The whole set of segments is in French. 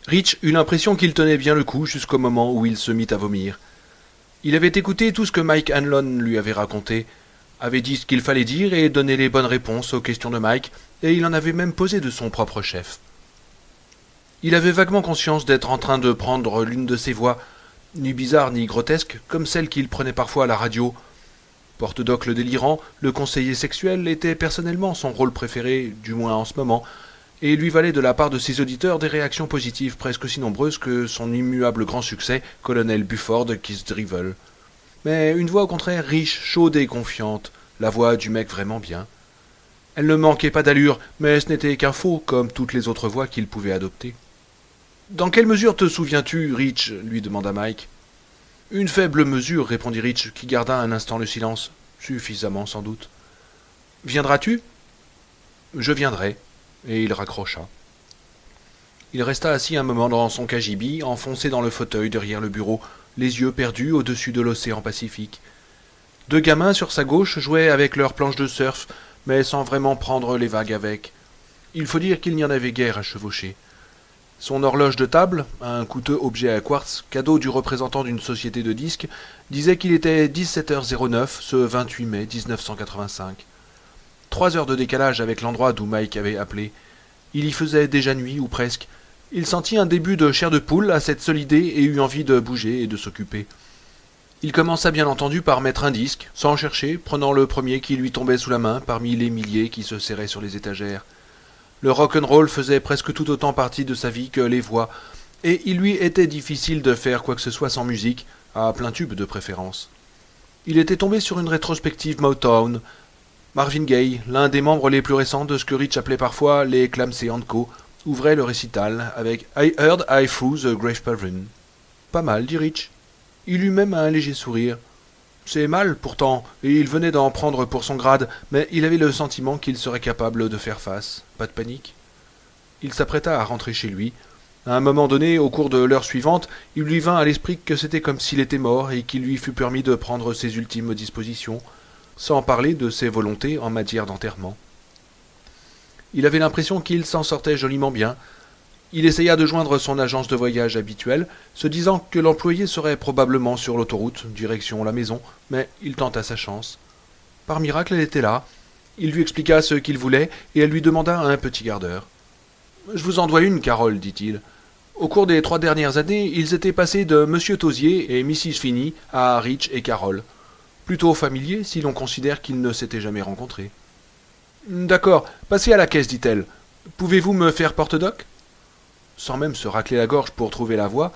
Rich eut l'impression qu'il tenait bien le coup jusqu'au moment où il se mit à vomir. Il avait écouté tout ce que Mike Hanlon lui avait raconté, avait dit ce qu'il fallait dire et donné les bonnes réponses aux questions de Mike, et il en avait même posé de son propre chef. Il avait vaguement conscience d'être en train de prendre l'une de ces voix, ni bizarre ni grotesque, comme celle qu'il prenait parfois à la radio. Porte-Doc le délirant, le conseiller sexuel, était personnellement son rôle préféré, du moins en ce moment, et lui valait de la part de ses auditeurs des réactions positives presque aussi nombreuses que son immuable grand succès, Colonel Buford Kisdrivel. Mais une voix au contraire riche, chaude et confiante, la voix du mec vraiment bien. Elle ne manquait pas d'allure, mais ce n'était qu'un faux, comme toutes les autres voix qu'il pouvait adopter. « Dans quelle mesure te souviens-tu, Rich ?» lui demanda Mike. « Une faible mesure, répondit Rich, qui garda un instant le silence. Suffisamment, sans doute. « Viendras-tu » ? « Je viendrai. » Et il raccrocha. Il resta assis un moment dans son cagibi, enfoncé dans le fauteuil derrière le bureau, les yeux perdus au-dessus de l'océan Pacifique. Deux gamins sur sa gauche jouaient avec leurs planches de surf, mais sans vraiment prendre les vagues avec. Il faut dire qu'il n'y en avait guère à chevaucher. Son horloge de table, un coûteux objet à quartz, cadeau du représentant d'une société de disques, disait qu'il était 17h09 ce 28 mai 1985. 3 heures de décalage avec l'endroit d'où Mike avait appelé. Il y faisait déjà nuit, ou presque. Il sentit un début de chair de poule à cette seule idée et eut envie de bouger et de s'occuper. Il commença bien entendu par mettre un disque, sans chercher, prenant le premier qui lui tombait sous la main parmi les milliers qui se serraient sur les étagères. Le rock'n'roll faisait presque tout autant partie de sa vie que les voix, et il lui était difficile de faire quoi que ce soit sans musique, à plein tube de préférence. Il était tombé sur une rétrospective Motown. Marvin Gaye, l'un des membres les plus récents de ce que Rich appelait parfois les Clamsey & Co., ouvrait le récital avec I Heard I Through the Grave Pavilion. Pas mal, dit Rich. Il eut même un léger sourire. C'est mal, pourtant, et il venait d'en prendre pour son grade, mais il avait le sentiment qu'il serait capable de faire face. Pas de panique. Il s'apprêta à rentrer chez lui. À un moment donné, au cours de l'heure suivante, il lui vint à l'esprit que c'était comme s'il était mort et qu'il lui fut permis de prendre ses ultimes dispositions, sans parler de ses volontés en matière d'enterrement. Il avait l'impression qu'il s'en sortait joliment bien. Il essaya de joindre son agence de voyage habituelle, se disant que l'employé serait probablement sur l'autoroute, direction la maison, mais il tenta sa chance. Par miracle, elle était là. Il lui expliqua ce qu'il voulait, et elle lui demanda un petit quart d'heure. « Je vous en dois une, Carole, dit-il. Au cours des 3 dernières années, ils étaient passés de Monsieur Tosier et Mrs. Finney à Rich et Carole. Plutôt familier si l'on considère qu'ils ne s'étaient jamais rencontrés. « D'accord, passez à la caisse, dit-elle. Pouvez-vous me faire porte-doc » Sans même se racler la gorge pour trouver la voie,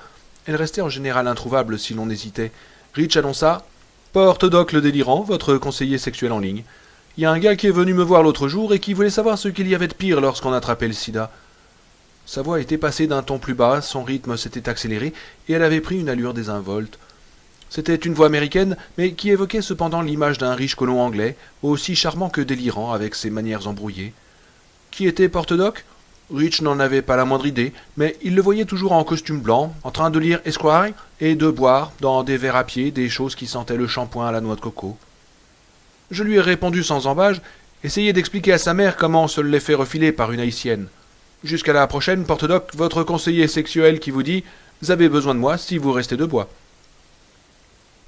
elle restait en général introuvable si l'on hésitait. Rich annonça « Porte-doc le délirant, votre conseiller sexuel en ligne. Il y a un gars qui est venu me voir l'autre jour et qui voulait savoir ce qu'il y avait de pire lorsqu'on attrapait le sida. » Sa voix était passée d'un ton plus bas, son rythme s'était accéléré et elle avait pris une allure désinvolte. C'était une voix américaine, mais qui évoquait cependant l'image d'un riche colon anglais, aussi charmant que délirant avec ses manières embrouillées. Qui était porte-doc ? Rich n'en avait pas la moindre idée, mais il le voyait toujours en costume blanc, en train de lire Esquire et de boire, dans des verres à pied, des choses qui sentaient le shampoing à la noix de coco. Je lui ai répondu sans embâge, essayez d'expliquer à sa mère comment on se l'est fait refiler par une haïtienne. Jusqu'à la prochaine, porte-doc, votre conseiller sexuel qui vous dit « Vous avez besoin de moi si vous restez de bois ».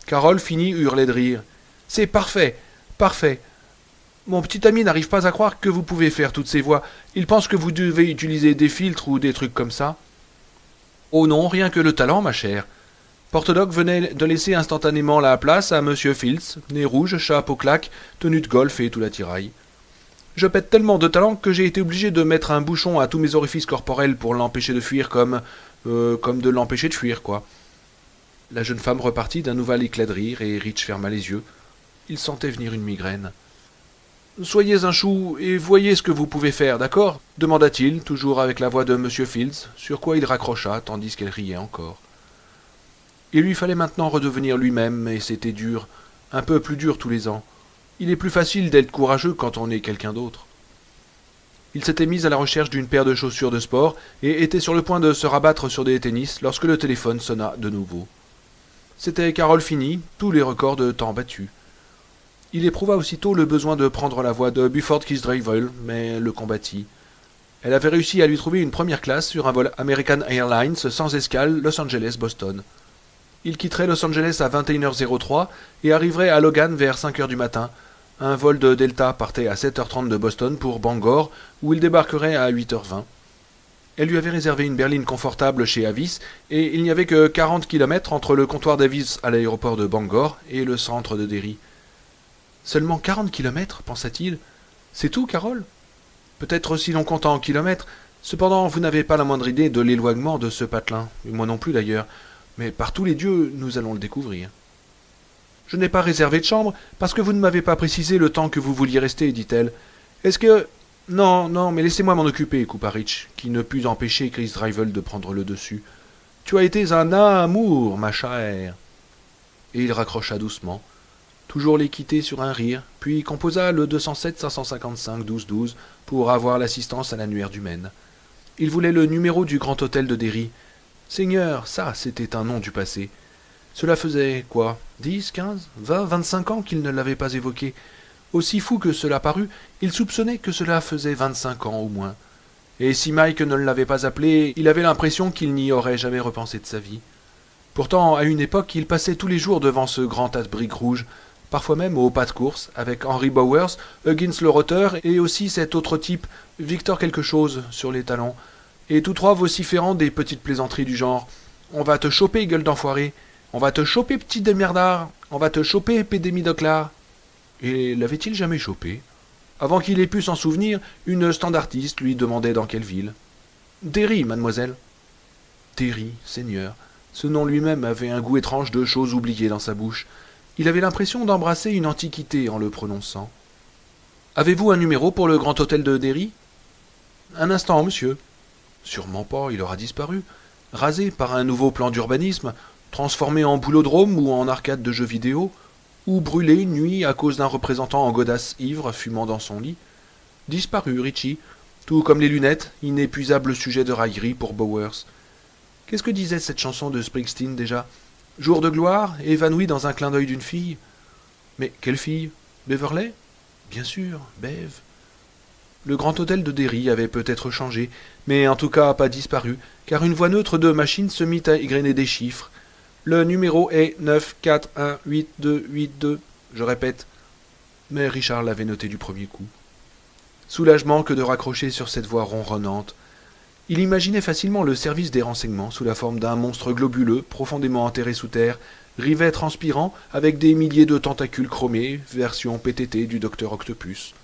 Carole finit hurler de rire. « C'est parfait, parfait. Mon petit ami n'arrive pas à croire que vous pouvez faire toutes ces voix. Il pense que vous devez utiliser des filtres ou des trucs comme ça. » « Oh non, rien que le talent, ma chère. » Porte-doc venait de laisser instantanément la place à Monsieur Fields, nez rouge, chapeau claque, tenue de golf et tout l'attirail. Je pète tellement de talent que j'ai été obligé de mettre un bouchon à tous mes orifices corporels pour l'empêcher de fuir comme de l'empêcher de fuir, quoi. La jeune femme repartit d'un nouvel éclat de rire et Rich ferma les yeux. Il sentait venir une migraine. « Soyez un chou et voyez ce que vous pouvez faire, d'accord » demanda-t-il, toujours avec la voix de M. Fields, sur quoi il raccrocha tandis qu'elle riait encore. Il lui fallait maintenant redevenir lui-même, et c'était dur, un peu plus dur tous les ans. Il est plus facile d'être courageux quand on est quelqu'un d'autre. Il s'était mis à la recherche d'une paire de chaussures de sport et était sur le point de se rabattre sur des tennis lorsque le téléphone sonna de nouveau. C'était Carole Finney, tous les records de temps battus. Il éprouva aussitôt le besoin de prendre la voix de Buford Kisdrivel, mais le combattit. Elle avait réussi à lui trouver une première classe sur un vol American Airlines sans escale Los Angeles-Boston. Il quitterait Los Angeles à 21h03 et arriverait à Logan vers 5h du matin. Un vol de Delta partait à 7h30 de Boston pour Bangor, où il débarquerait à 8h20. Elle lui avait réservé une berline confortable chez Avis, et il n'y avait que 40 km entre le comptoir d'Avis à l'aéroport de Bangor et le centre de Derry. Seulement 40 km, pensa-t-il. C'est tout, Carole? Peut-être si l'on compte en kilomètres. Cependant, vous n'avez pas la moindre idée de l'éloignement de ce patelin, et moi non plus d'ailleurs. Mais par tous les dieux, nous allons le découvrir. Je n'ai pas réservé de chambre, parce que vous ne m'avez pas précisé le temps que vous vouliez rester, dit-elle. Est-ce que... Non, non, mais laissez-moi m'en occuper, coupa Rich, qui ne put empêcher Chris Drivel de prendre le dessus. Tu as été un amour, ma chère. Et il raccrocha doucement, toujours les quitter sur un rire, puis composa le 207 555 12 12 pour avoir l'assistance à l'annuaire du Maine. Il voulait le numéro du grand hôtel de Derry. Seigneur, ça, c'était un nom du passé. Cela faisait, quoi, 10, 15, 20, 25 ans qu'il ne l'avait pas évoqué. Aussi fou que cela parut, il soupçonnait que cela faisait 25 ans au moins. Et si Mike ne l'avait pas appelé, il avait l'impression qu'il n'y aurait jamais repensé de sa vie. Pourtant, à une époque, il passait tous les jours devant ce grand tas de briques rouges, parfois même au pas de course, avec Henry Bowers, Huggins le roteur, et aussi cet autre type, Victor quelque chose, sur les talons, et tous trois vociférant des petites plaisanteries du genre « On va te choper, gueule d'enfoiré !»« On va te choper, petit démerdard !»« On va te choper, pédémidoclard !» Et l'avait-il jamais chopé? Avant qu'il ait pu s'en souvenir, une standardiste lui demandait dans quelle ville. « Derry, mademoiselle. » Derry, seigneur. Ce nom lui-même avait un goût étrange de choses oubliées dans sa bouche. Il avait l'impression d'embrasser une antiquité en le prononçant. « Avez-vous un numéro pour le grand hôtel de Derry ?»« Un instant, monsieur. » Sûrement pas, il aura disparu. Rasé par un nouveau plan d'urbanisme, transformé en boulodrome ou en arcade de jeux vidéo, ou brûlé une nuit à cause d'un représentant en godasse ivre fumant dans son lit. Disparu, Richie, tout comme les lunettes, inépuisable sujet de raillerie pour Bowers. Qu'est-ce que disait cette chanson de Springsteen déjà? Jour de gloire, évanoui dans un clin d'œil d'une fille. Mais quelle fille? Beverley? Bien sûr, Bev. Le grand hôtel de Derry avait peut-être changé, mais en tout cas pas disparu, car une voix neutre de machine se mit à égrener des chiffres. Le numéro est 9418282. Je répète. Mais Richard l'avait noté du premier coup. Soulagement que de raccrocher sur cette voix ronronnante. Il imaginait facilement le service des renseignements sous la forme d'un monstre globuleux, profondément enterré sous terre, rivet transpirant, avec des milliers de tentacules chromés, version PTT du docteur Octopus.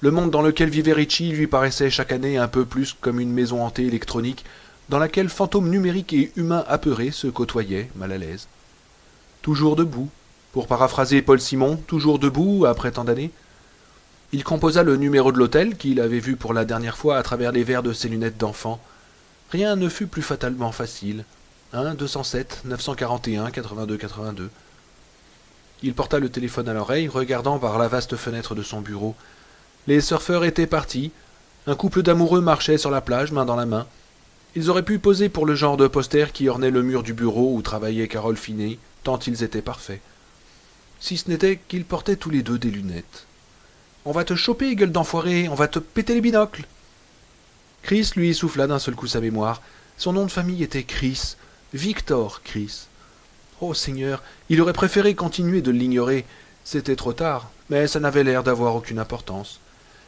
Le monde dans lequel vivait Richie lui paraissait chaque année un peu plus comme une maison hantée électronique, dans laquelle fantômes numériques et humains apeurés se côtoyaient, mal à l'aise. Toujours debout, pour paraphraser Paul Simon, toujours debout après tant d'années. Il composa le numéro de l'hôtel qu'il avait vu pour la dernière fois à travers les verres de ses lunettes d'enfant. Rien ne fut plus fatalement facile. 207 941 82 82. Il porta le téléphone à l'oreille, regardant par la vaste fenêtre de son bureau. Les surfeurs étaient partis. Un couple d'amoureux marchait sur la plage, main dans la main. Ils auraient pu poser pour le genre de poster qui ornait le mur du bureau où travaillait Carole Finney, tant ils étaient parfaits. Si ce n'était qu'ils portaient tous les deux des lunettes. « On va te choper, gueule d'enfoiré, on va te péter les binocles !» Chris lui souffla d'un seul coup sa mémoire. Son nom de famille était Chris, Victor Chris. Oh Seigneur, il aurait préféré continuer de l'ignorer. C'était trop tard, mais ça n'avait l'air d'avoir aucune importance.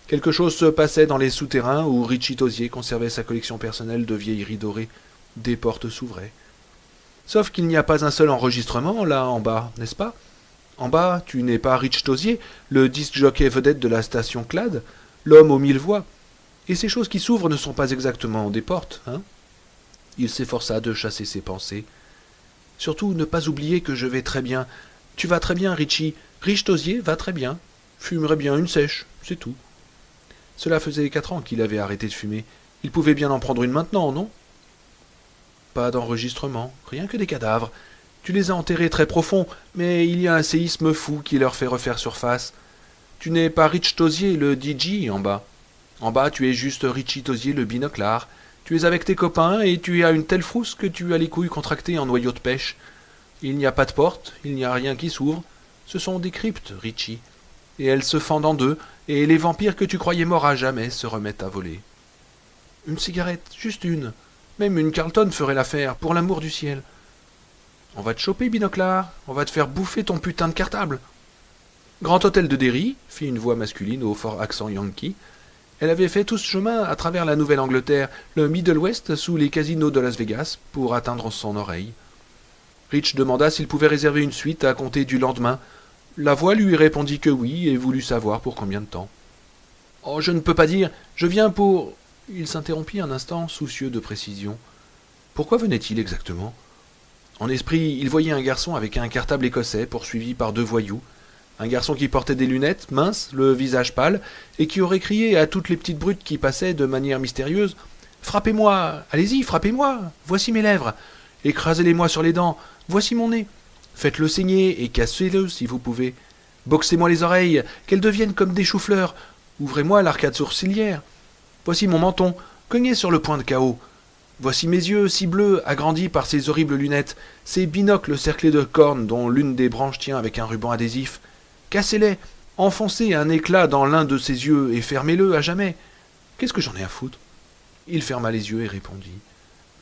Quelque chose se passait dans les souterrains où Richie Tosier conservait sa collection personnelle de vieilleries dorées. Des portes s'ouvraient. Sauf qu'il n'y a pas un seul enregistrement là en bas, n'est-ce pas? En bas, tu n'es pas Rich Tosier, le disc-jockey vedette de la station Clad, l'homme aux 1000 voix. Et ces choses qui s'ouvrent ne sont pas exactement des portes, hein? Il s'efforça de chasser ses pensées. Surtout, ne pas oublier que je vais très bien. Tu vas très bien, Richie. Rich Tosier va très bien. Fumerait bien une sèche, c'est tout. Cela faisait 4 ans qu'il avait arrêté de fumer. Il pouvait bien en prendre une maintenant, non? Pas d'enregistrement, rien que des cadavres. Tu les as enterrés très profonds, mais il y a un séisme fou qui leur fait refaire surface. Tu n'es pas Rich Tosier, le DJ, en bas. En bas, tu es juste Richie Tosier, le binoclard. Tu es avec tes copains et tu as une telle frousse que tu as les couilles contractées en noyau de pêche. Il n'y a pas de porte, il n'y a rien qui s'ouvre. Ce sont des cryptes, Richie. Et elles se fendent en deux, et les vampires que tu croyais morts à jamais se remettent à voler. Une cigarette, juste une. Même une Carlton ferait l'affaire, pour l'amour du ciel. On va te choper, Binoclard. On va te faire bouffer ton putain de cartable. Grand hôtel de Derry, fit une voix masculine au fort accent yankee. Elle avait fait tout ce chemin à travers la Nouvelle-Angleterre, le Middle West, sous les casinos de Las Vegas, pour atteindre son oreille. Rich demanda s'il pouvait réserver une suite à compter du lendemain. La voix lui répondit que oui, et voulut savoir pour combien de temps. « Oh, je ne peux pas dire, je viens pour... » Il s'interrompit un instant, soucieux de précision. Pourquoi venait-il exactement? En esprit, il voyait un garçon avec un cartable écossais, poursuivi par 2 voyous. Un garçon qui portait des lunettes, mince, le visage pâle, et qui aurait crié à toutes les petites brutes qui passaient de manière mystérieuse « Frappez-moi! Allez-y, frappez-moi! Voici mes lèvres! Écrasez-les-moi sur les dents! Voici mon nez! Faites-le saigner et cassez-le si vous pouvez! Boxez-moi les oreilles, qu'elles deviennent comme des choux-fleurs! Ouvrez-moi l'arcade sourcilière! Voici mon menton, cogné sur le point de chaos! Voici mes yeux, si bleus, agrandis par ces horribles lunettes, ces binocles cerclés de cornes dont l'une des branches tient avec un ruban adhésif! Cassez-les, enfoncez un éclat dans l'un de ses yeux et fermez-le à jamais. Qu'est-ce que j'en ai à foutre? Il ferma les yeux et répondit.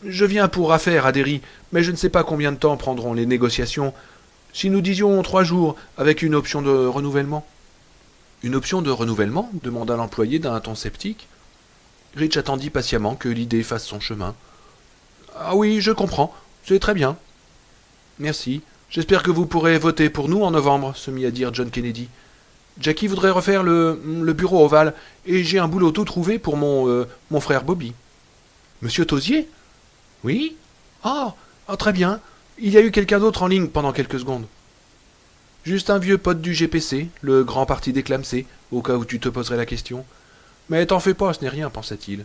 Je viens pour affaire à Derry, mais je ne sais pas combien de temps prendront les négociations. Si nous disions 3 jours, avec une option de renouvellement. Une option de renouvellement? Demanda l'employé d'un ton sceptique. Rich attendit patiemment que l'idée fasse son chemin. Ah oui, je comprends, c'est très bien. Merci. J'espère que vous pourrez voter pour nous en novembre, se mit à dire John Kennedy. Jackie voudrait refaire le bureau ovale, et j'ai un boulot tout trouvé pour mon frère Bobby. Monsieur Tosier? Oui? Très bien. Il y a eu quelqu'un d'autre en ligne pendant quelques secondes. Juste un vieux pote du GPC, le grand parti déclamsé, au cas où tu te poserais la question. Mais t'en fais pas, ce n'est rien, pensa-t-il.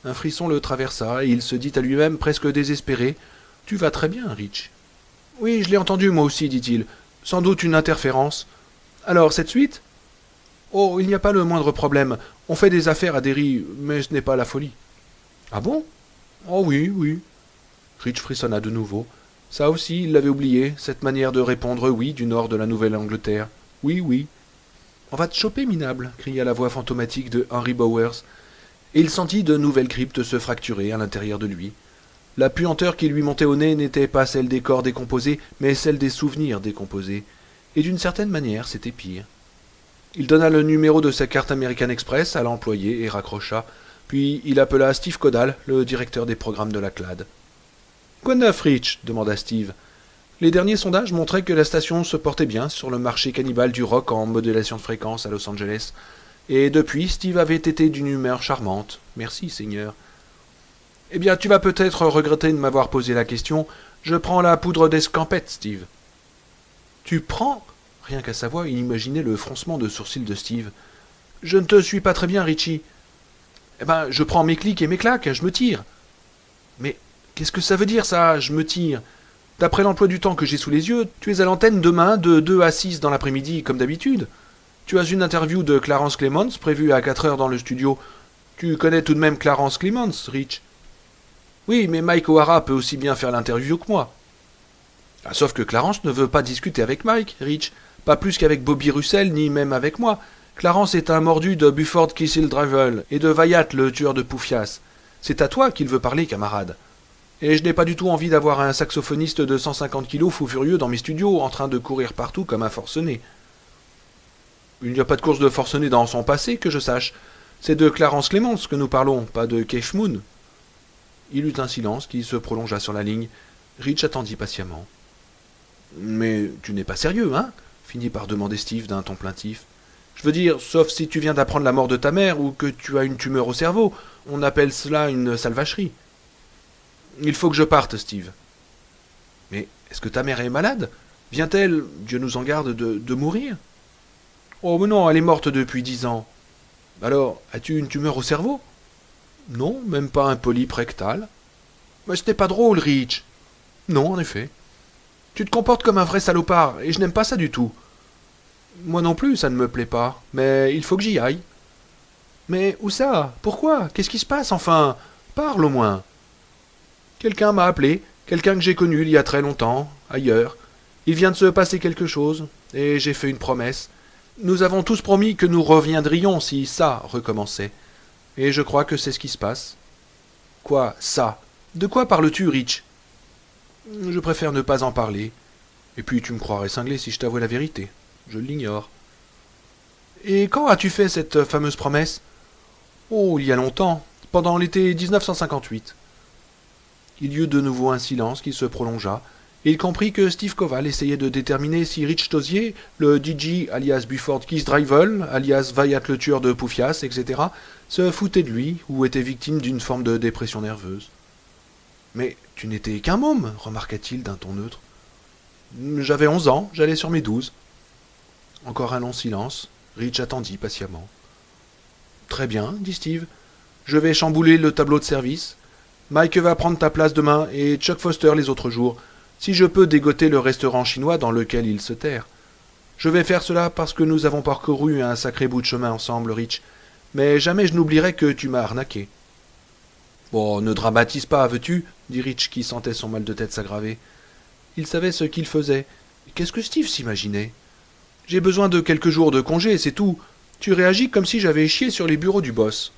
Un frisson le traversa, et il se dit à lui-même presque désespéré. Tu vas très bien, Rich. Oui, je l'ai entendu moi aussi, dit-il. Sans doute une interférence. Alors, cette suite? Oh, il n'y a pas le moindre problème. On fait des affaires à Derry, mais ce n'est pas la folie. Ah bon? Oh oui, oui. Rich frissonna de nouveau. Ça aussi, il l'avait oublié, cette manière de répondre oui du nord de la Nouvelle-Angleterre. Oui, oui. On va te choper, minable, cria la voix fantomatique de Henry Bowers, et il sentit de nouvelles cryptes se fracturer à l'intérieur de lui. La puanteur qui lui montait au nez n'était pas celle des corps décomposés, mais celle des souvenirs décomposés. Et d'une certaine manière, c'était pire. Il donna le numéro de sa carte American Express à l'employé et raccrocha. Puis il appela Steve Caudal, le directeur des programmes de la CLAD. « Quoi de neuf, Rich ?» demanda Steve. Les derniers sondages montraient que la station se portait bien sur le marché cannibale du rock en modulation de fréquence à Los Angeles. Et depuis, Steve avait été d'une humeur charmante. Merci, Seigneur. Eh bien, tu vas peut-être regretter de m'avoir posé la question. Je prends la poudre d'escampette, Steve. Tu prends? Rien qu'à sa voix, il imaginait le froncement de sourcils de Steve. Je ne te suis pas très bien, Richie. Eh ben, je prends mes clics et mes claques, je me tire. Mais qu'est-ce que ça veut dire, ça, je me tire? D'après l'emploi du temps que j'ai sous les yeux, tu es à l'antenne demain de 2 à 6 dans l'après-midi, comme d'habitude. Tu as une interview de Clarence Clemons prévue à 4 heures dans le studio. Tu connais tout de même Clarence Clemons, Rich? Oui, mais Mike O'Hara peut aussi bien faire l'interview que moi. Ah, sauf que Clarence ne veut pas discuter avec Mike, Rich. Pas plus qu'avec Bobby Russell, ni même avec moi. Clarence est un mordu de Buford Kissel-Drivel et de Wyatt, le tueur de Poufias. C'est à toi qu'il veut parler, camarade. Et je n'ai pas du tout envie d'avoir un saxophoniste de 150 kilos fou furieux dans mes studios, en train de courir partout comme un forcené. Il n'y a pas de course de forcené dans son passé, que je sache. C'est de Clarence Clemons que nous parlons, pas de Keith Moon. Il eut un silence qui se prolongea sur la ligne. Rich attendit patiemment. « Mais tu n'es pas sérieux, hein ?» finit par demander Steve d'un ton plaintif. « Je veux dire, sauf si tu viens d'apprendre la mort de ta mère ou que tu as une tumeur au cerveau. On appelle cela une salvagerie. »« Il faut que je parte, Steve. »« Mais est-ce que ta mère est malade? Vient-elle, Dieu nous en garde, de mourir ?»« Oh, mais non, elle est morte depuis 10 ans. »« Alors, as-tu une tumeur au cerveau? » Non, même pas un polype rectal. Mais ce n'est pas drôle, Rich. Non, en effet. Tu te comportes comme un vrai salopard, et je n'aime pas ça du tout. Moi non plus, ça ne me plaît pas, mais il faut que j'y aille. Mais où ça? Pourquoi? Qu'est-ce qui se passe, enfin? Parle au moins. Quelqu'un m'a appelé, quelqu'un que j'ai connu il y a très longtemps, ailleurs. Il vient de se passer quelque chose, et j'ai fait une promesse. Nous avons tous promis que nous reviendrions si ça recommençait. Et je crois que c'est ce qui se passe. Quoi, ça? De quoi parles-tu, Rich? Je préfère ne pas en parler. Et puis tu me croirais cinglé si je t'avouais la vérité. Je l'ignore. Et quand as-tu fait cette fameuse promesse? Oh, il y a longtemps, pendant l'été 1958. Il y eut de nouveau un silence qui se prolongea, et il comprit que Steve Koval essayait de déterminer si Rich Tosier, le DJ alias Buford Kisdrivel, alias Wyatt le tueur de Poufias, etc., se foutait de lui ou était victime d'une forme de dépression nerveuse. Mais tu n'étais qu'un môme, remarqua-t-il d'un ton neutre. J'avais 11 ans, j'allais sur mes 12. Encore un long silence. Rich attendit patiemment. Très bien, dit Steve. Je vais chambouler le tableau de service. Mike va prendre ta place demain et Chuck Foster les autres jours, si je peux dégoter le restaurant chinois dans lequel il se terre. Je vais faire cela parce que nous avons parcouru un sacré bout de chemin ensemble, Rich, mais jamais je n'oublierai que tu m'as arnaqué. Bon, ne dramatise pas, veux-tu, dit Rich qui sentait son mal de tête s'aggraver. Il savait ce qu'il faisait. Qu'est-ce que Steve s'imaginait? J'ai besoin de quelques jours de congé, c'est tout. Tu réagis comme si j'avais chié sur les bureaux du boss.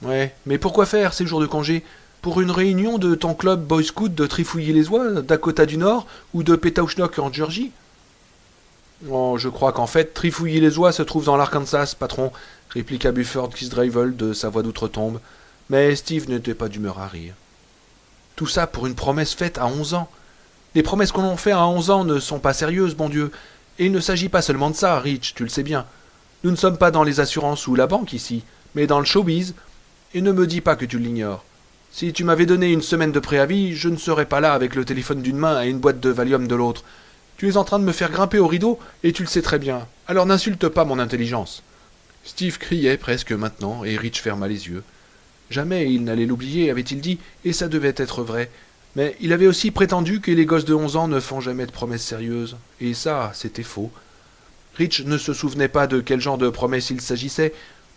Ouais, mais pourquoi faire ces jours de congé? Pour une réunion de ton club Boy Scout de Trifouilly-les-Oies, Dakota du Nord ou de Petauchnock en Georgie? Oh, je crois qu'en fait, Trifouilly-les-Oies se trouve dans l'Arkansas, patron, répliqua Buford Kisdrivel de sa voix d'outre-tombe. Mais Steve n'était pas d'humeur à rire. Tout ça pour une promesse faite à 11 ans. Les promesses qu'on en fait à 11 ans ne sont pas sérieuses, bon Dieu. Et il ne s'agit pas seulement de ça, Rich, tu le sais bien. Nous ne sommes pas dans les assurances ou la banque ici, mais dans le showbiz. Et ne me dis pas que tu l'ignores. Si tu m'avais donné une semaine de préavis, je ne serais pas là avec le téléphone d'une main et une boîte de Valium de l'autre. Tu es en train de me faire grimper au rideau, et tu le sais très bien. Alors n'insulte pas mon intelligence. Steve criait presque maintenant, et Rich ferma les yeux. Jamais il n'allait l'oublier, avait-il dit, et ça devait être vrai. Mais il avait aussi prétendu que les gosses de 11 ans ne font jamais de promesses sérieuses. Et ça, c'était faux. Rich ne se souvenait pas de quel genre de promesse il s'agissait.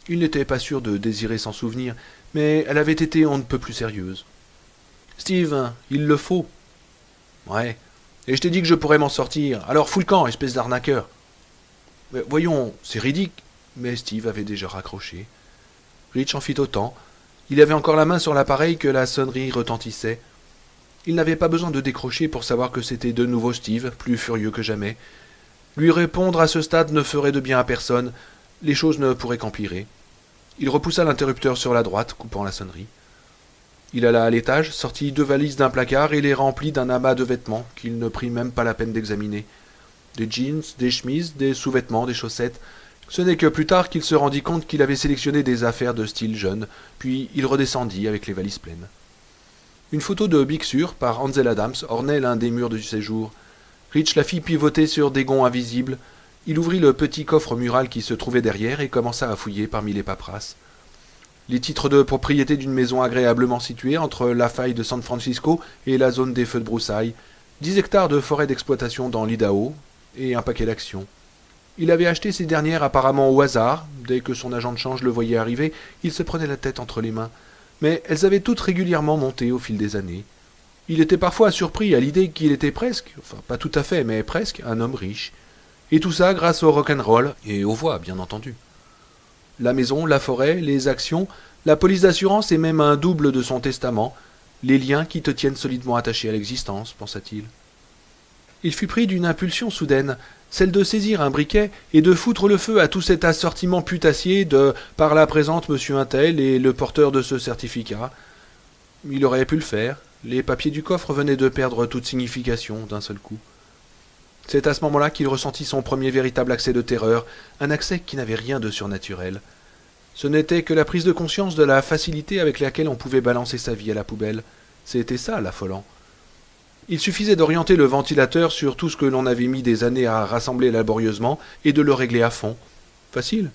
Il n'était pas sûr de désirer s'en souvenir, mais elle avait été on ne peut plus sérieuse. Steve, il le faut. Ouais. Et je t'ai dit que je pourrais m'en sortir. Alors fous le camp, espèce d'arnaqueur. Mais voyons, c'est ridicule. Mais Steve avait déjà raccroché. Rich en fit autant. Il avait encore la main sur l'appareil que la sonnerie retentissait. Il n'avait pas besoin de décrocher pour savoir que c'était de nouveau Steve, plus furieux que jamais. Lui répondre à ce stade ne ferait de bien à personne. Les choses ne pourraient qu'empirer. Il repoussa l'interrupteur sur la droite, coupant la sonnerie. Il alla à l'étage, sortit 2 valises d'un placard et les remplit d'un amas de vêtements qu'il ne prit même pas la peine d'examiner. Des jeans, des chemises, des sous-vêtements, des chaussettes. Ce n'est que plus tard qu'il se rendit compte qu'il avait sélectionné des affaires de style jeune, puis il redescendit avec les valises pleines. Une photo de Big Sur par Ansel Adams ornait l'un des murs du séjour. Rich la fit pivoter sur des gonds invisibles. Il ouvrit le petit coffre mural qui se trouvait derrière et commença à fouiller parmi les paperasses. Les titres de propriété d'une maison agréablement située entre la faille de San Francisco et la zone des feux de broussailles, 10 hectares de forêt d'exploitation dans l'Idaho et un paquet d'actions. Il avait acheté ces dernières apparemment au hasard. Dès que son agent de change le voyait arriver, il se prenait la tête entre les mains. Mais elles avaient toutes régulièrement monté au fil des années. Il était parfois surpris à l'idée qu'il était presque, enfin pas tout à fait, mais presque, un homme riche. Et tout ça grâce au rock'n'roll et aux voix, bien entendu. La maison, la forêt, les actions, la police d'assurance et même un double de son testament, les liens qui te tiennent solidement attaché à l'existence, pensa-t-il. Il fut pris d'une impulsion soudaine, celle de saisir un briquet et de foutre le feu à tout cet assortiment putassier de « par la présente monsieur Untel et le porteur de ce certificat ». Il aurait pu le faire, les papiers du coffre venaient de perdre toute signification d'un seul coup. C'est à ce moment-là qu'il ressentit son premier véritable accès de terreur, un accès qui n'avait rien de surnaturel. Ce n'était que la prise de conscience de la facilité avec laquelle on pouvait balancer sa vie à la poubelle. C'était ça, l'affolant. Il suffisait d'orienter le ventilateur sur tout ce que l'on avait mis des années à rassembler laborieusement et de le régler à fond. Facile.